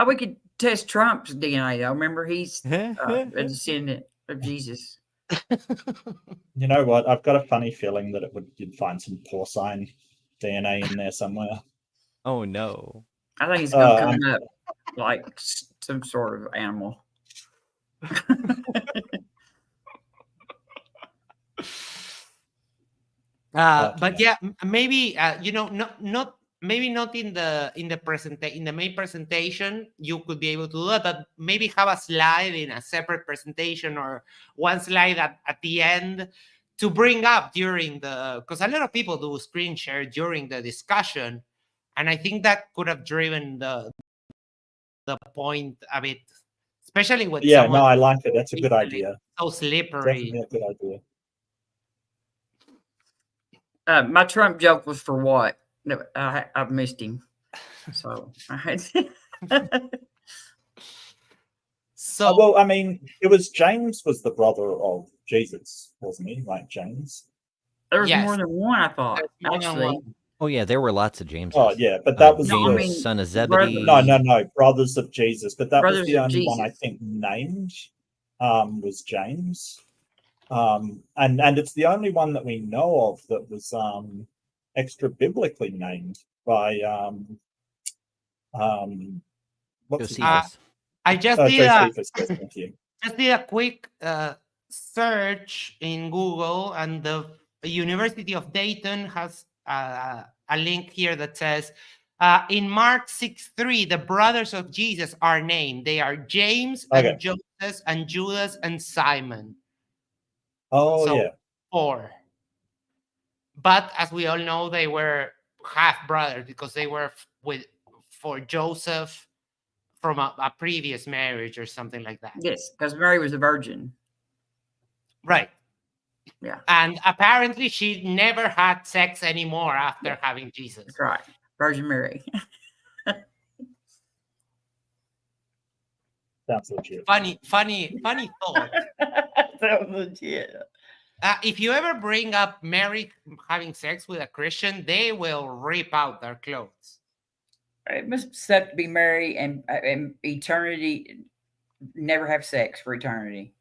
Oh, we could test Trump's DNA, though. Remember, he's a descendant of Jesus. You know what? I've got a funny feeling that you'd find some porcine DNA in there somewhere. Oh, no. I think it's going to come up like some sort of animal. But yeah, maybe not maybe not in the main presentation you could be able to do that, but maybe have a slide in a separate presentation, or one slide at the end to bring up during because a lot of people do screen share during the discussion, and I think that could have driven the point a bit, especially with no, I like it. That's a good idea. So slippery. Definitely a good idea. My Trump joke was for what? No, I've missed him. So I had. So well, I mean, it was James was the brother of Jesus, wasn't he? Like James. There was more than one, I thought. Actually. Oh yeah, there were lots of Jameses. Oh yeah, but that was James, son of Zebedee. No, brothers of Jesus. But that brothers was the only one I think named. Was James. And it's the only one that we know of that was extra biblically named by what's his name? I just did a quick search in Google, and the University of Dayton has a link here that says in Mark 6:3 the brothers of Jesus are named. They are James and Joseph and Judas and Simon. Oh, so, yeah. 4. But as we all know, they were half brothers because they were for Joseph from a previous marriage or something like that. Yes, because Mary was a virgin. Right. Yeah. And apparently she never had sex anymore after having Jesus. That's right. Virgin Mary. Sounds legit. Funny thought. Sounds legit. If you ever bring up Mary having sex with a Christian, they will rip out their clothes. It must suck to be married and eternity, never have sex for eternity.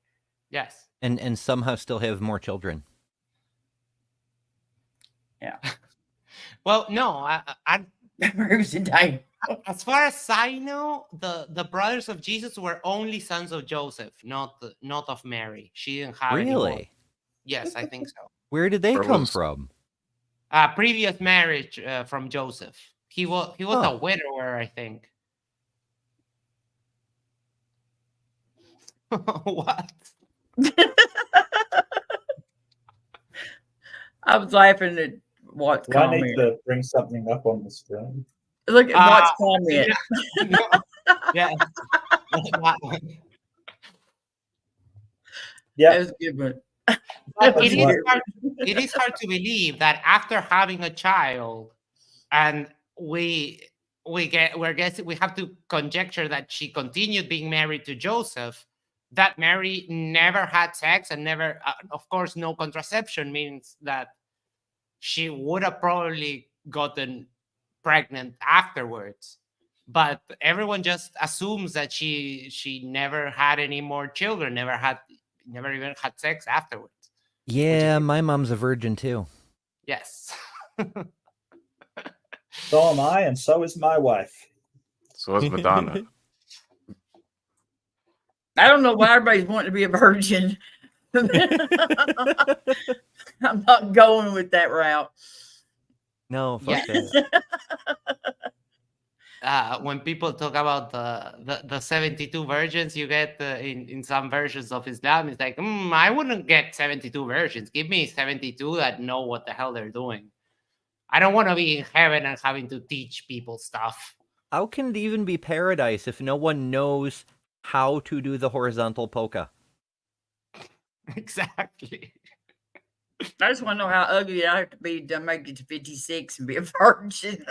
Yes. And somehow still have more children. Yeah. Well, no, as far as I know, the brothers of Jesus were only sons of Joseph, not of Mary. She didn't have any more. Really? Yes, I think so. Where did they come from? Previous marriage from Joseph. He was a widower, I think. What? I was laughing at what's I comment. need to bring something up on the screen. Look at what's comment. Yeah. Yeah, That was a good one. It is hard to believe that after having a child, and we have to conjecture that she continued being married to Joseph, that Mary never had sex and never, of course, no contraception, means that she would have probably gotten pregnant afterwards. But everyone just assumes that she never had any more children, never even had sex afterwards. Yeah, my mom's a virgin too. Yes. so am I, and so is my wife. So is Madonna. I don't know why everybody's wanting to be a virgin. I'm not going with that route. No, fuck that. When people talk about the 72 virgins you get in some versions of Islam, it's like, I wouldn't get 72 virgins. Give me 72 that know what the hell they're doing. I don't want to be in heaven and having to teach people stuff. How can it even be paradise if no one knows how to do the horizontal polka? Exactly. I just want to know how ugly I have to be to make it to 56 and be a virgin.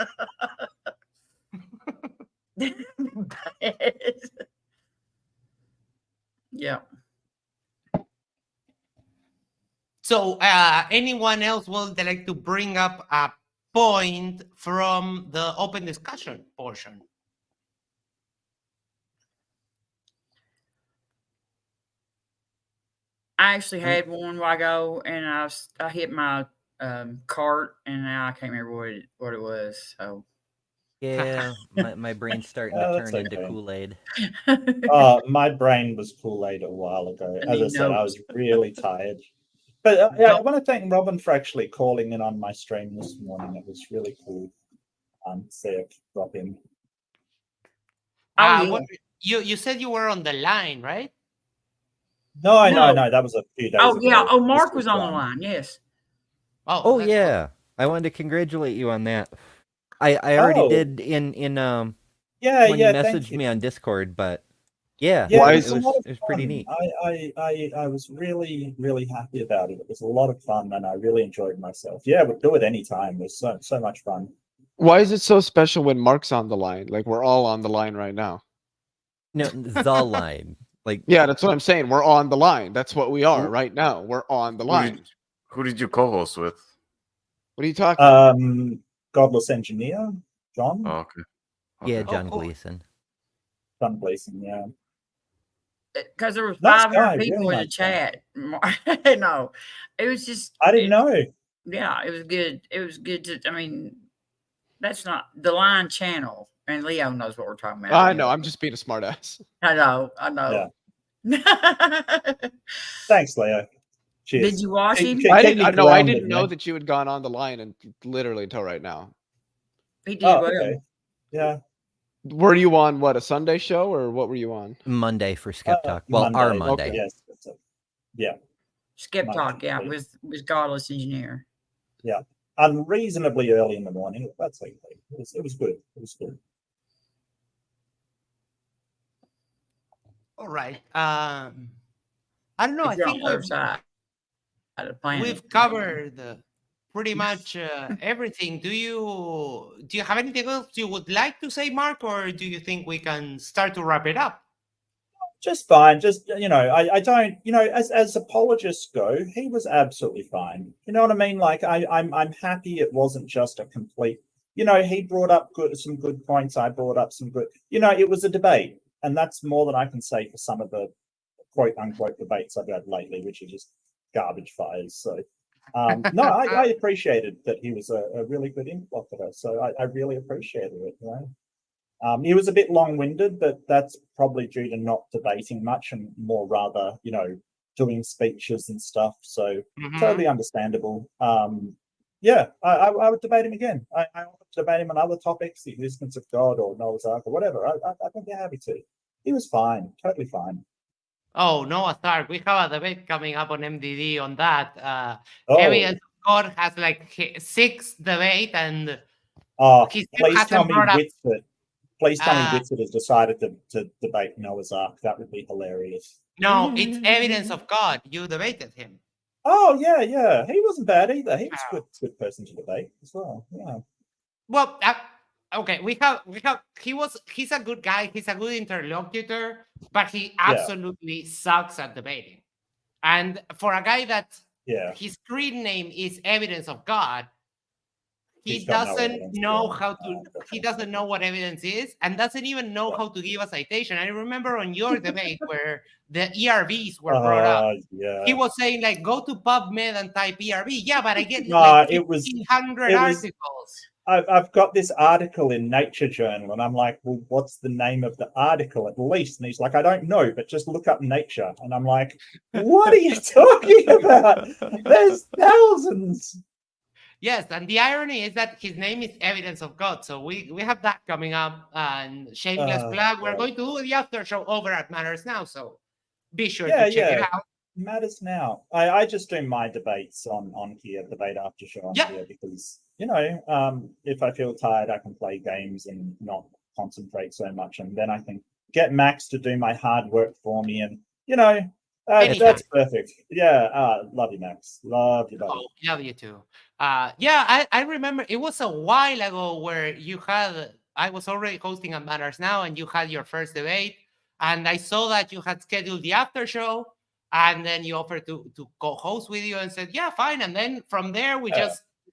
Yeah. So anyone else would like to bring up a point from the open discussion portion? I actually had one while ago, and I hit my cart, and now I can't remember what it was. So yeah, my brain's starting to turn into Kool-Aid. My brain was Kool-Aid a while ago. As I said, I was really tired. But I want to thank Robin for actually calling in on my stream this morning. It was really cool to see it drop in. You said you were on the line, right? No, that was a few days ago. Yeah. Oh, Mark was on the line. Yes. Oh yeah. Cool. I wanted to congratulate you on that. I already did in when you messaged me on Discord, but it was pretty neat. I was really, really happy about it. It was a lot of fun, and I really enjoyed myself. Yeah, we'll do it anytime. It was so much fun. Why is it so special when Mark's on the line? Like, we're all on the line right now. No, the line. Like, yeah, that's what I'm saying. We're on the line. That's what we are right now. We're on the line. Who did you co-host with? What are you talking about? Godless Engineer, John. Oh, okay. Yeah, John Gleason. John Gleason, yeah. Because there were 500 people in the chat. No, it was just. I didn't know. Yeah, it was good. It was good to. I mean, that's not the Line channel, and Leo knows what we're talking about. I know. I'm just being a smartass. I know. Yeah. Thanks, Leo. Cheers. Did you watch him? I didn't know that you had gone on the line and literally until right now. He did well. Okay. Yeah. Were you on what, a Sunday show, or what were you on? Monday for Skep Talk. Well, Monday. Our Monday. Okay. Yes. Yeah. Skep Talk, yeah, with Godless Engineer. Yeah. Unreasonably early in the morning. That's okay. It was good. It was good. All right. I don't know. I think we've covered pretty much everything. Do you have anything else you would like to say, Mark, or do you think we can start to wrap it up? Just fine. Just, I don't, as apologists go, he was absolutely fine. You know what I mean? Like, I'm happy it wasn't just a complete, he brought up some good points. I brought up some good, it was a debate. And that's more than I can say for some of the quote unquote debates I've had lately, which are just garbage fires. So, no, I appreciated that he was a really good interlocutor. So I really appreciated it, He was a bit long-winded, but that's probably due to not debating much and more rather, doing speeches and stuff. So totally understandable. Yeah, I would debate him again. I would debate him on other topics, the existence of God or Noah's Ark or whatever. I think they're happy to. He was fine, totally fine. Oh, Noah's Ark. We have a debate coming up on MDD on that. Evidence of God has like 6 debate and please tell me Whitford. Please tell me Whitford has decided to debate Noah's Ark. That would be hilarious. No, it's evidence of God. You debated him. Oh yeah. He wasn't bad either. He was a good person to debate as well. Yeah. Well, okay. We have. He's a good guy. He's a good interlocutor, but he absolutely sucks at debating. And for a guy that his screen name is Evidence of God, he doesn't know how to. He doesn't know what evidence is, and doesn't even know how to give a citation. I remember on your debate where the ERVs were brought up. He was saying like, go to PubMed and type ERV. Yeah, but I get like 1,500 articles. I've got this article in Nature Journal, and I'm like, well, what's the name of the article at least? And he's like, I don't know, but just look up Nature. And I'm like, what are you talking about? There's thousands. Yes, and the irony is that his name is Evidence of God. So we have that coming up. And shameless plug, we're going to do the after show over at Matters Now. So be sure to check it out. Matters Now. I just do my debates on here, debate after show on here, because if I feel tired, I can play games and not concentrate so much, and then I can get Max to do my hard work for me, and that's perfect. Yeah, love you, Max. Love you, buddy. Oh, love you too. I remember it was a while ago where I was already hosting on Matters Now, and you had your first debate, and I saw that you had scheduled the after show. And then you offered to co-host with you and said, yeah, fine. And then from there,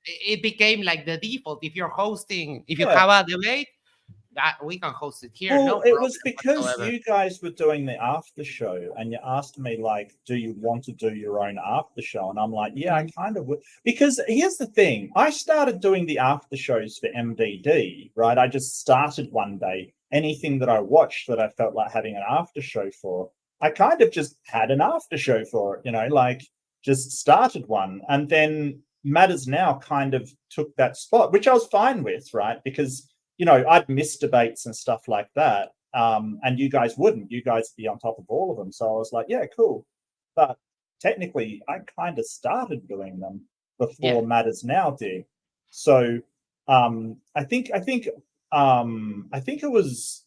it became like the default. If you're hosting, if you have a debate, we can host it here. Well, it was because you guys were doing the after show and you asked me, like, do you want to do your own after show? And I'm like, yeah, I kind of would. Because here's the thing. I started doing the after shows for MDD, right? I just started one day. Anything that I watched that I felt like having an after show for, I kind of just had an after show for it, just started one. And then Matters Now kind of took that spot, which I was fine with, right? Because, I'd miss debates and stuff like that. And you guys wouldn't. You guys would be on top of all of them. So I was like, yeah, cool. But technically, I kind of started doing them before Matters Now did. So I think it was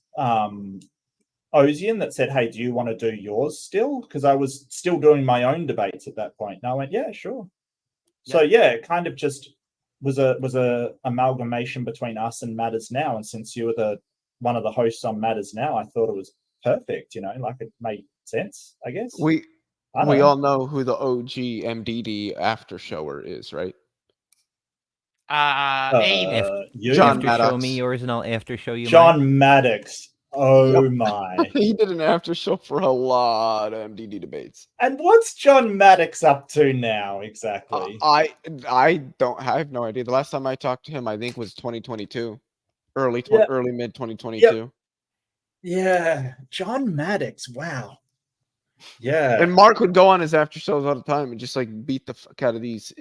Ozian that said, hey, do you want to do yours still? Because I was still doing my own debates at that point. And I went, yeah, sure. So it kind of just was a amalgamation between us and Matters Now. And since you were one of the hosts on Matters Now, I thought it was perfect, like it made sense, I guess. We all know who the OG MDD after shower is, right? John Maddox. Show me yours and I'll after show you John Maddox. Oh my. He did an after show for a lot of MDD debates. And what's John Maddox up to now exactly? I have no idea. The last time I talked to him, I think was 2022. Early mid 2022. Yeah. John Maddox. Wow. Yeah. And Mark would go on his after shows all the time and just like beat the fuck out of these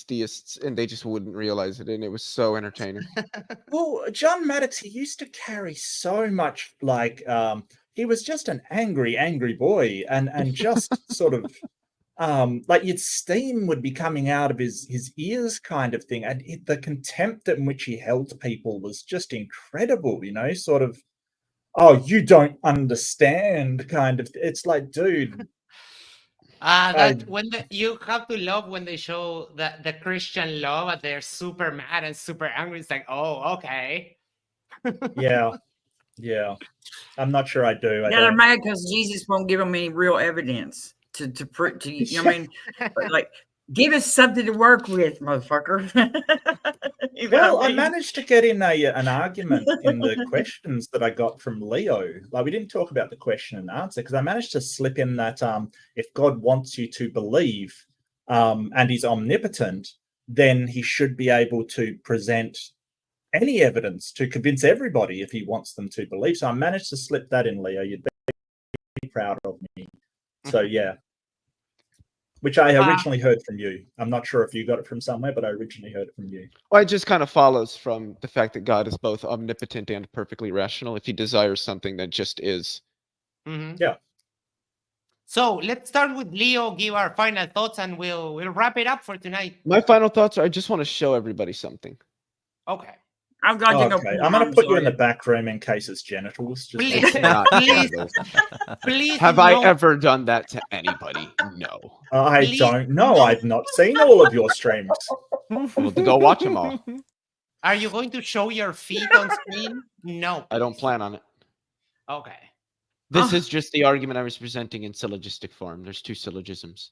theists, and they just wouldn't realize it, and it was so entertaining. Well, John Maddox, he used to carry so much, he was just an angry boy, and just sort of steam would be coming out of his ears, kind of thing, and the contempt in which he held people was just incredible. Sort of. Oh, you don't understand, kind of. It's like, dude. You have to love when they show the Christian love, and they're super mad and super angry. It's like, oh, okay. Yeah. Yeah, I'm not sure I do. Yeah, they're mad because Jesus won't give them any real evidence to prove to you. You know what I mean? Like, give us something to work with, motherfucker. Well, I managed to get in an argument in the questions that I got from Leo. Like, we didn't talk about the question and answer because I managed to slip in that if God wants you to believe and he's omnipotent, then he should be able to present any evidence to convince everybody if he wants them to believe. So I managed to slip that in, Leo. You'd be proud of me. So yeah, which I originally heard from you. I'm not sure if you got it from somewhere, but I originally heard it from you. Well, it just kind of follows from the fact that God is both omnipotent and perfectly rational. If he desires something, that just is. Yeah. So let's start with Leo, give our final thoughts, and we'll wrap it up for tonight. My final thoughts are I just want to show everybody something. Okay. I'm glad you go. I'm going to put you in the back room in case it's genitals. Just Please. Have I ever done that to anybody? No. I don't know. I've not seen all of your streams. Well, go watch them all. Are you going to show your feet on screen? No. I don't plan on it. Okay. This is just the argument I was presenting in syllogistic form. There's 2 syllogisms.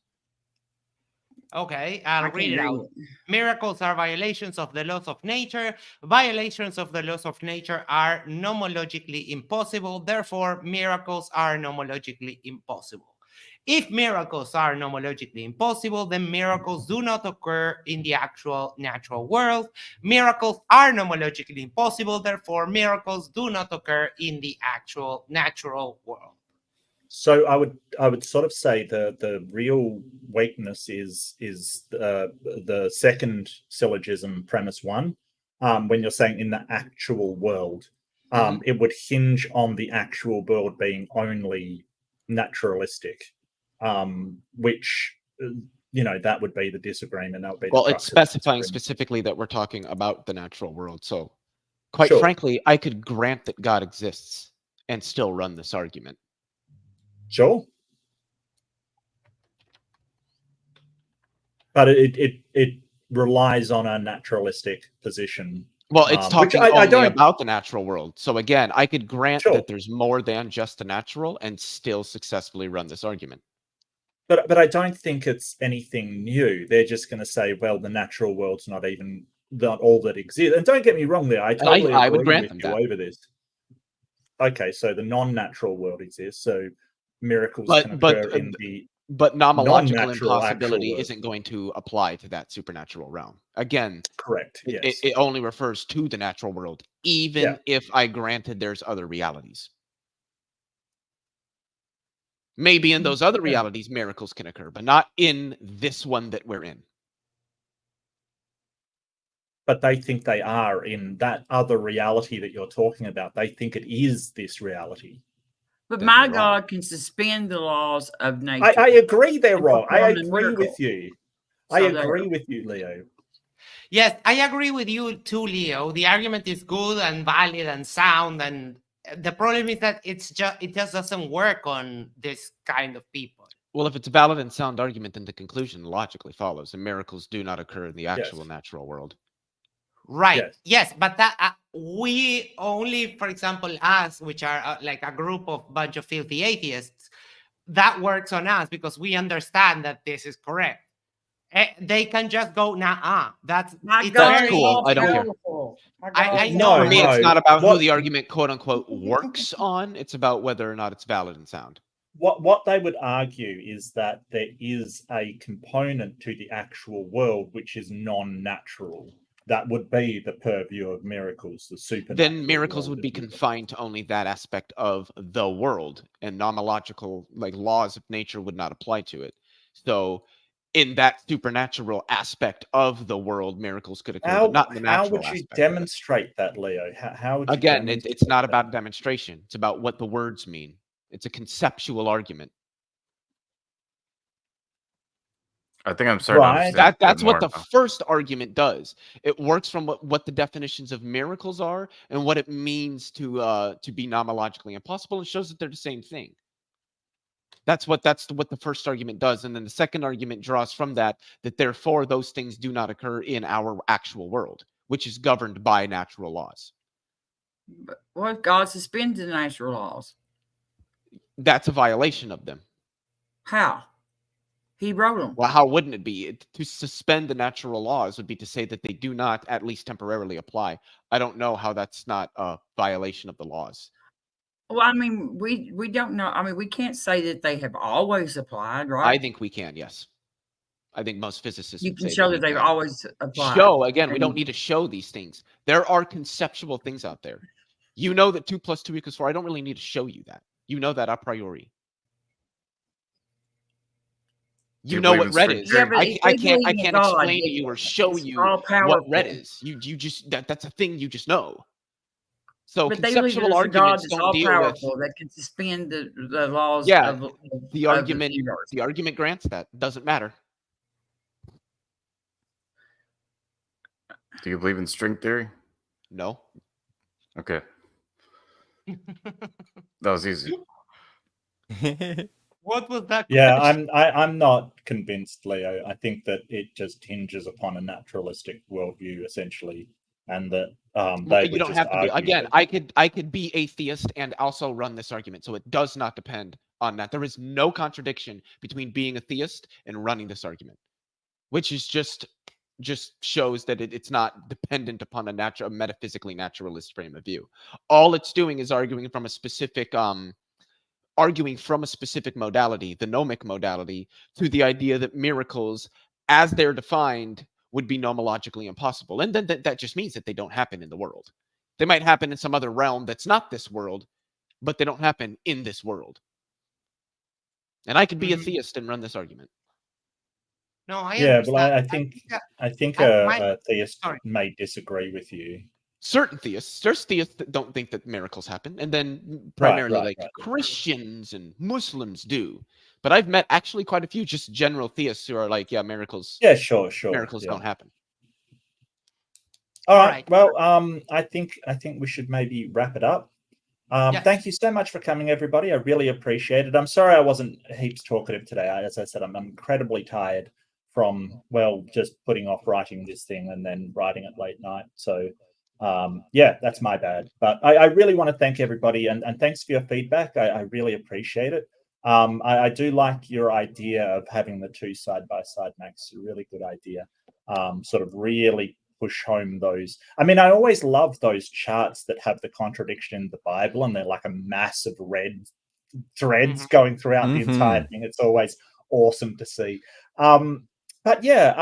Okay, I'll read it out. Miracles are violations of the laws of nature. Violations of the laws of nature are nomologically impossible. Therefore, miracles are nomologically impossible. If miracles are nomologically impossible, then miracles do not occur in the actual natural world. Miracles are nomologically impossible. Therefore, miracles do not occur in the actual natural world. So I would sort of say the real weakness is the second syllogism, premise 1, when you're saying in the actual world, it would hinge on the actual world being only naturalistic, which that would be the disagreement. That would be well, it's specifying specifically that we're talking about the natural world. So, quite frankly, I could grant that God exists and still run this argument. Sure. But it relies on a naturalistic position. Well, it's talking only about the natural world. So again, I could grant that there's more than just the natural and still successfully run this argument. But I don't think it's anything new. They're just going to say, well, the natural world's not all that exists. And don't get me wrong there. I totally agree with you over this. Okay, so the non-natural world exists. So miracles can occur in the nomological impossibility isn't going to apply to that supernatural realm. Again, correct. Yes. It only refers to the natural world, even if I granted there's other realities. Maybe in those other realities, miracles can occur, but not in this one that we're in. But they think they are in that other reality that you're talking about. They think it is this reality. But my God can suspend the laws of nature. I agree they're wrong. I agree with you. I agree with you, Leo. Yes, I agree with you too, Leo. The argument is good and valid and sound, and the problem is that it just doesn't work on this kind of people. Well, if it's a valid and sound argument, then the conclusion logically follows, and miracles do not occur in the actual natural world. Right. Yes, but that we only, for example, us, which are like a group of bunch of filthy atheists, that works on us because we understand that this is correct. They can just go, nah, that's cool. I don't care. I know. For me, it's not about who the argument, quote unquote, works on. It's about whether or not it's valid and sound. What they would argue is that there is a component to the actual world which is non-natural. That would be the purview of miracles, the supernatural. Then miracles would be confined to only that aspect of the world, and nomological, like laws of nature, would not apply to it. So, in that supernatural aspect of the world, miracles could occur, but not in the natural. How would you demonstrate that, Leo? How would you Again, it's not about demonstration. It's about what the words mean. It's a conceptual argument. I think I'm sorry. That's what the first argument does. It works from what the definitions of miracles are and what it means to be nomologically impossible, and shows that they're the same thing. That's what the first argument does, and then the second argument draws from that therefore those things do not occur in our actual world, which is governed by natural laws. But what if God suspends the natural laws? That's a violation of them. How? He wrote them. Well, how wouldn't it be? To suspend the natural laws would be to say that they do not, at least temporarily, apply. I don't know how that's not a violation of the laws. Well, I mean, we don't know. I mean, we can't say that they have always applied, right? I think we can, yes. I think most physicists You would can say show we that they've can. always applied. Show, again, we don't need to show these things. There are conceptual things out there. You know that 2 + 2 = 4. I don't really need to show you that. You know that a priori. You know what red is. Yeah, I can't explain to you or show you what red is. You just that's a thing you just know. So but conceptual arguments don't deal with that can suspend the laws. Yeah, of the argument grants that. Doesn't matter. Do you believe in string theory? No. Okay. That was easy. What was that? Yeah, I'm not convinced, Leo. I think that it just hinges upon a naturalistic worldview, essentially, and that you don't have to be. Again, I could be atheist and also run this argument, so it does not depend on that. There is no contradiction between being a theist and running this argument, which is just shows that it's not dependent upon a metaphysically naturalist frame of view. All it's doing is arguing from a specific modality, the gnomic modality, to the idea that miracles, as they're defined, would be nomologically impossible. And then that just means that they don't happen in the world. They might happen in some other realm that's not this world, but they don't happen in this world. And I could be a theist and run this argument. No, I understand. Well, I think a theist may disagree with you. Certain theists, there's theists that don't think that miracles happen, and then primarily Christians and Muslims do. But I've met actually quite a few just general theists who are like, yeah, miracles. Yeah, sure. Miracles don't happen. All right. Well, I think we should maybe wrap it up. Yes. Thank you so much for coming, everybody. I really appreciate it. I'm sorry I wasn't heaps talkative today. As I said, I'm incredibly tired from, well, just putting off writing this thing and then writing it late night. So, yeah, that's my bad. But I really want to thank everybody, and thanks for your feedback. I really appreciate it. I do like your idea of having the two side by side, Max. A really good idea. Sort of really push home those. I mean, I always love those charts that have the contradiction in the Bible, and they're like a massive red threads going throughout the entire thing. It's always awesome to see. But yeah,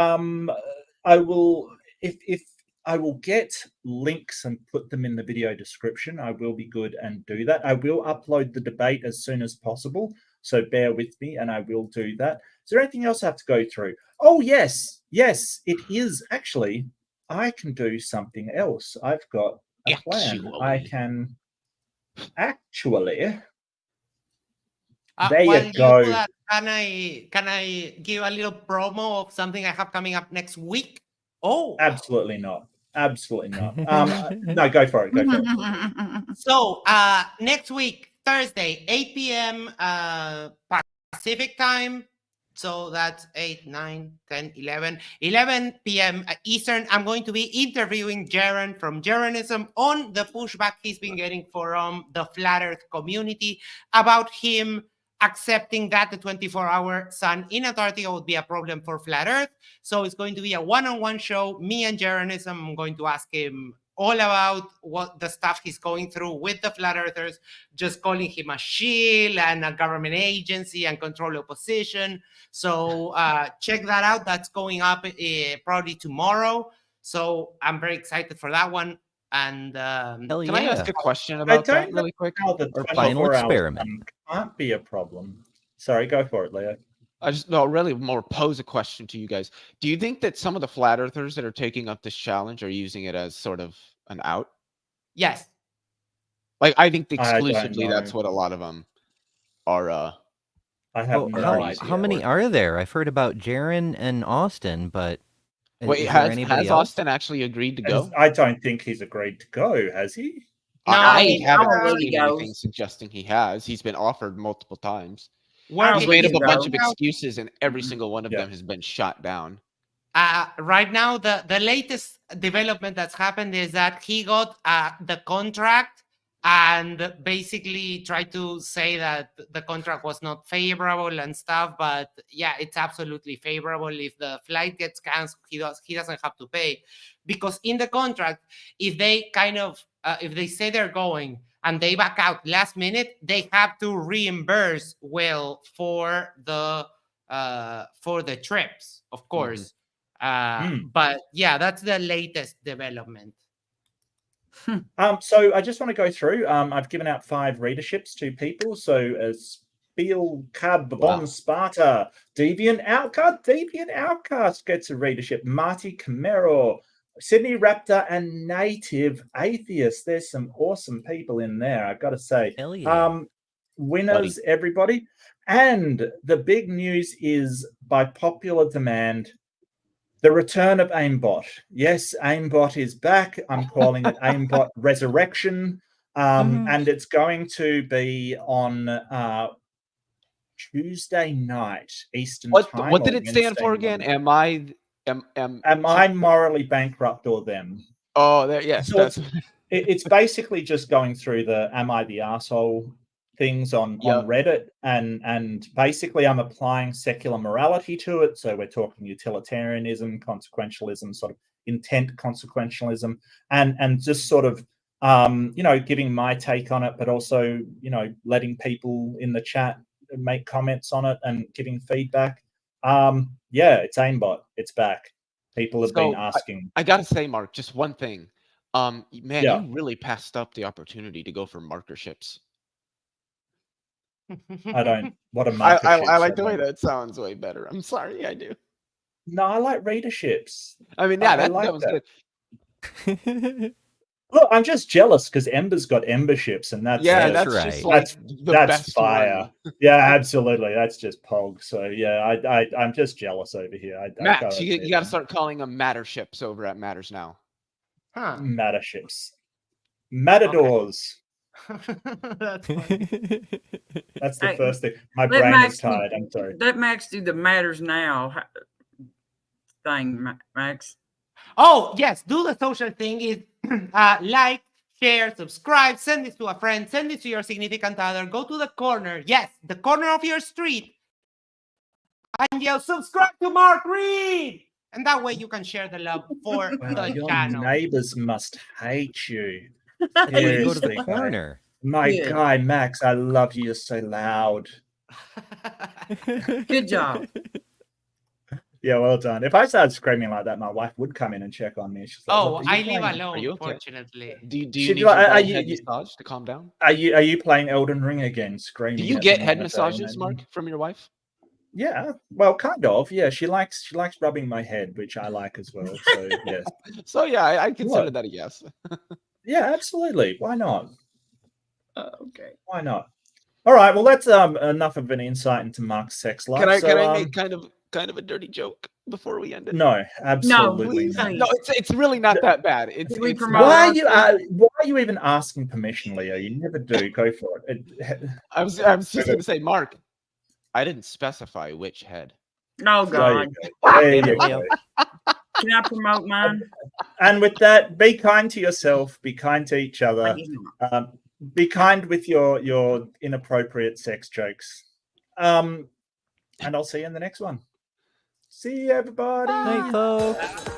I will, if I will get links and put them in the video description, I will be good and do that. I will upload the debate as soon as possible, so bear with me, and I will do that. Is there anything else I have to go through? Oh, yes, it is actually. I can do something else. I've got a plan. I can actually. There you go. Can I give a little promo of something I have coming up next week? Oh, absolutely not. Absolutely not. No, go for it. Go for it. So next week, Thursday, 8 p.m. Pacific time. So that's 8, 9, 10, 11 p.m. Eastern. I'm going to be interviewing Jaron from Jaronism on the pushback he's been getting from the Flat Earth community about him accepting that the 24-hour sun in Antarctica would be a problem for Flat Earth. So it's going to be a one-on-one show. Me and Jaronism, I'm going to ask him all about what the stuff he's going through with the Flat Earthers, just calling him a shill and a government agency and control opposition. So check that out. That's going up probably tomorrow. So I'm very excited for that one. And can I ask a question about that really quick? The final experiment can't be a problem. Sorry, go for it, Leo. I just really more pose a question to you guys. Do you think that some of the Flat Earthers that are taking up this challenge are using it as sort of an out? Yes. Like, I think exclusively that's what a lot of them are. I have no idea. How many are there? I've heard about Jaron and Austin, but wait, has Austin actually agreed to go? I don't think he's agreed to go. Has he? No, I haven't seen anything suggesting he has. He's been offered multiple times. He's made up a bunch of excuses, and every single one of them has been shot down. right now, the latest development that's happened is that he got the contract and basically tried to say that the contract was not favorable and stuff. But yeah, it's absolutely favorable. If the flight gets canceled, he doesn't have to pay, because in the contract, if they if they say they're going and they back out last minute, they have to reimburse Will for the trips, of course. But yeah, that's the latest development. So I just want to go through. I've given out 5 readerships to people. So Spiel Cab Bon Sparta, Deviant Outcast gets a readership. Marty Camero, Sydney Raptor, and Native Atheist. There's some awesome people in there, I've got to say. Hell yeah. Winners, everybody. And the big news is, by popular demand, the return of Aimbot. Yes, Aimbot is back. I'm calling it Aimbot Resurrection. And it's going to be on Tuesday night, Eastern time. What did it stand for again? Am I morally bankrupt or them? Oh, yes. So it's basically just going through the Am I the Arsehole things on Reddit, and basically I'm applying secular morality to it. So we're talking utilitarianism, consequentialism, sort of intent consequentialism, and just sort of giving my take on it, but also letting people in the chat make comments on it and giving feedback. It's Aimbot, it's back. People have been asking. I gotta say, Mark, just one thing. You really passed up the opportunity to go for markerships. I don't. What a marker. I like the way that sounds way better. I'm sorry, I do. No, I like readerships. I mean, yeah, that was good. Look, I'm just jealous because Ember's got Emberships, and that's that's right. Just like that's fire. Yeah, absolutely. That's just pog. So yeah, I'm just jealous over here. Max, you got to start calling them Matterships over at Matters Now. Matterships, Matadors. That's funny. That's the first thing. My brain is tired. I'm sorry. Let Max do the Matters Now thing, Max. Oh, yes. Do the social thing is like, share, subscribe, send this to a friend, send it to your significant other, go to the corner. Yes, the corner of your street. And yell, subscribe to Mark Reed. And that way you can share the love for the channel. Neighbors must hate you. Go to the corner. My guy, Max, I love you. You're so loud. Good job. Yeah, well done. If I started screaming like that, my wife would come in and check on me. She's like, I live alone, fortunately. Do you need your head massage to calm down? Are you playing Elden Ring again, screaming? Do you get head massages, Mark, from your wife? Yeah, well, kind of. Yeah, she likes rubbing my head, which I like as well. So yes. So yeah, I consider that a yes. Yeah, absolutely. Why not? Okay. Why not? All right. Well, that's enough of an insight into Mark's sex life. Can I make kind of a dirty joke before we end it? No, absolutely not. No, it's really not that bad. Why are you even asking permission, Leo? You never do. Go for it. I was just going to say, Mark, I didn't specify which head. No, God. There you go. Can I promote mine? And with that, be kind to yourself. Be kind to each other. Be kind with your inappropriate sex jokes. And I'll see you in the next one. See you, everybody. Night, folks.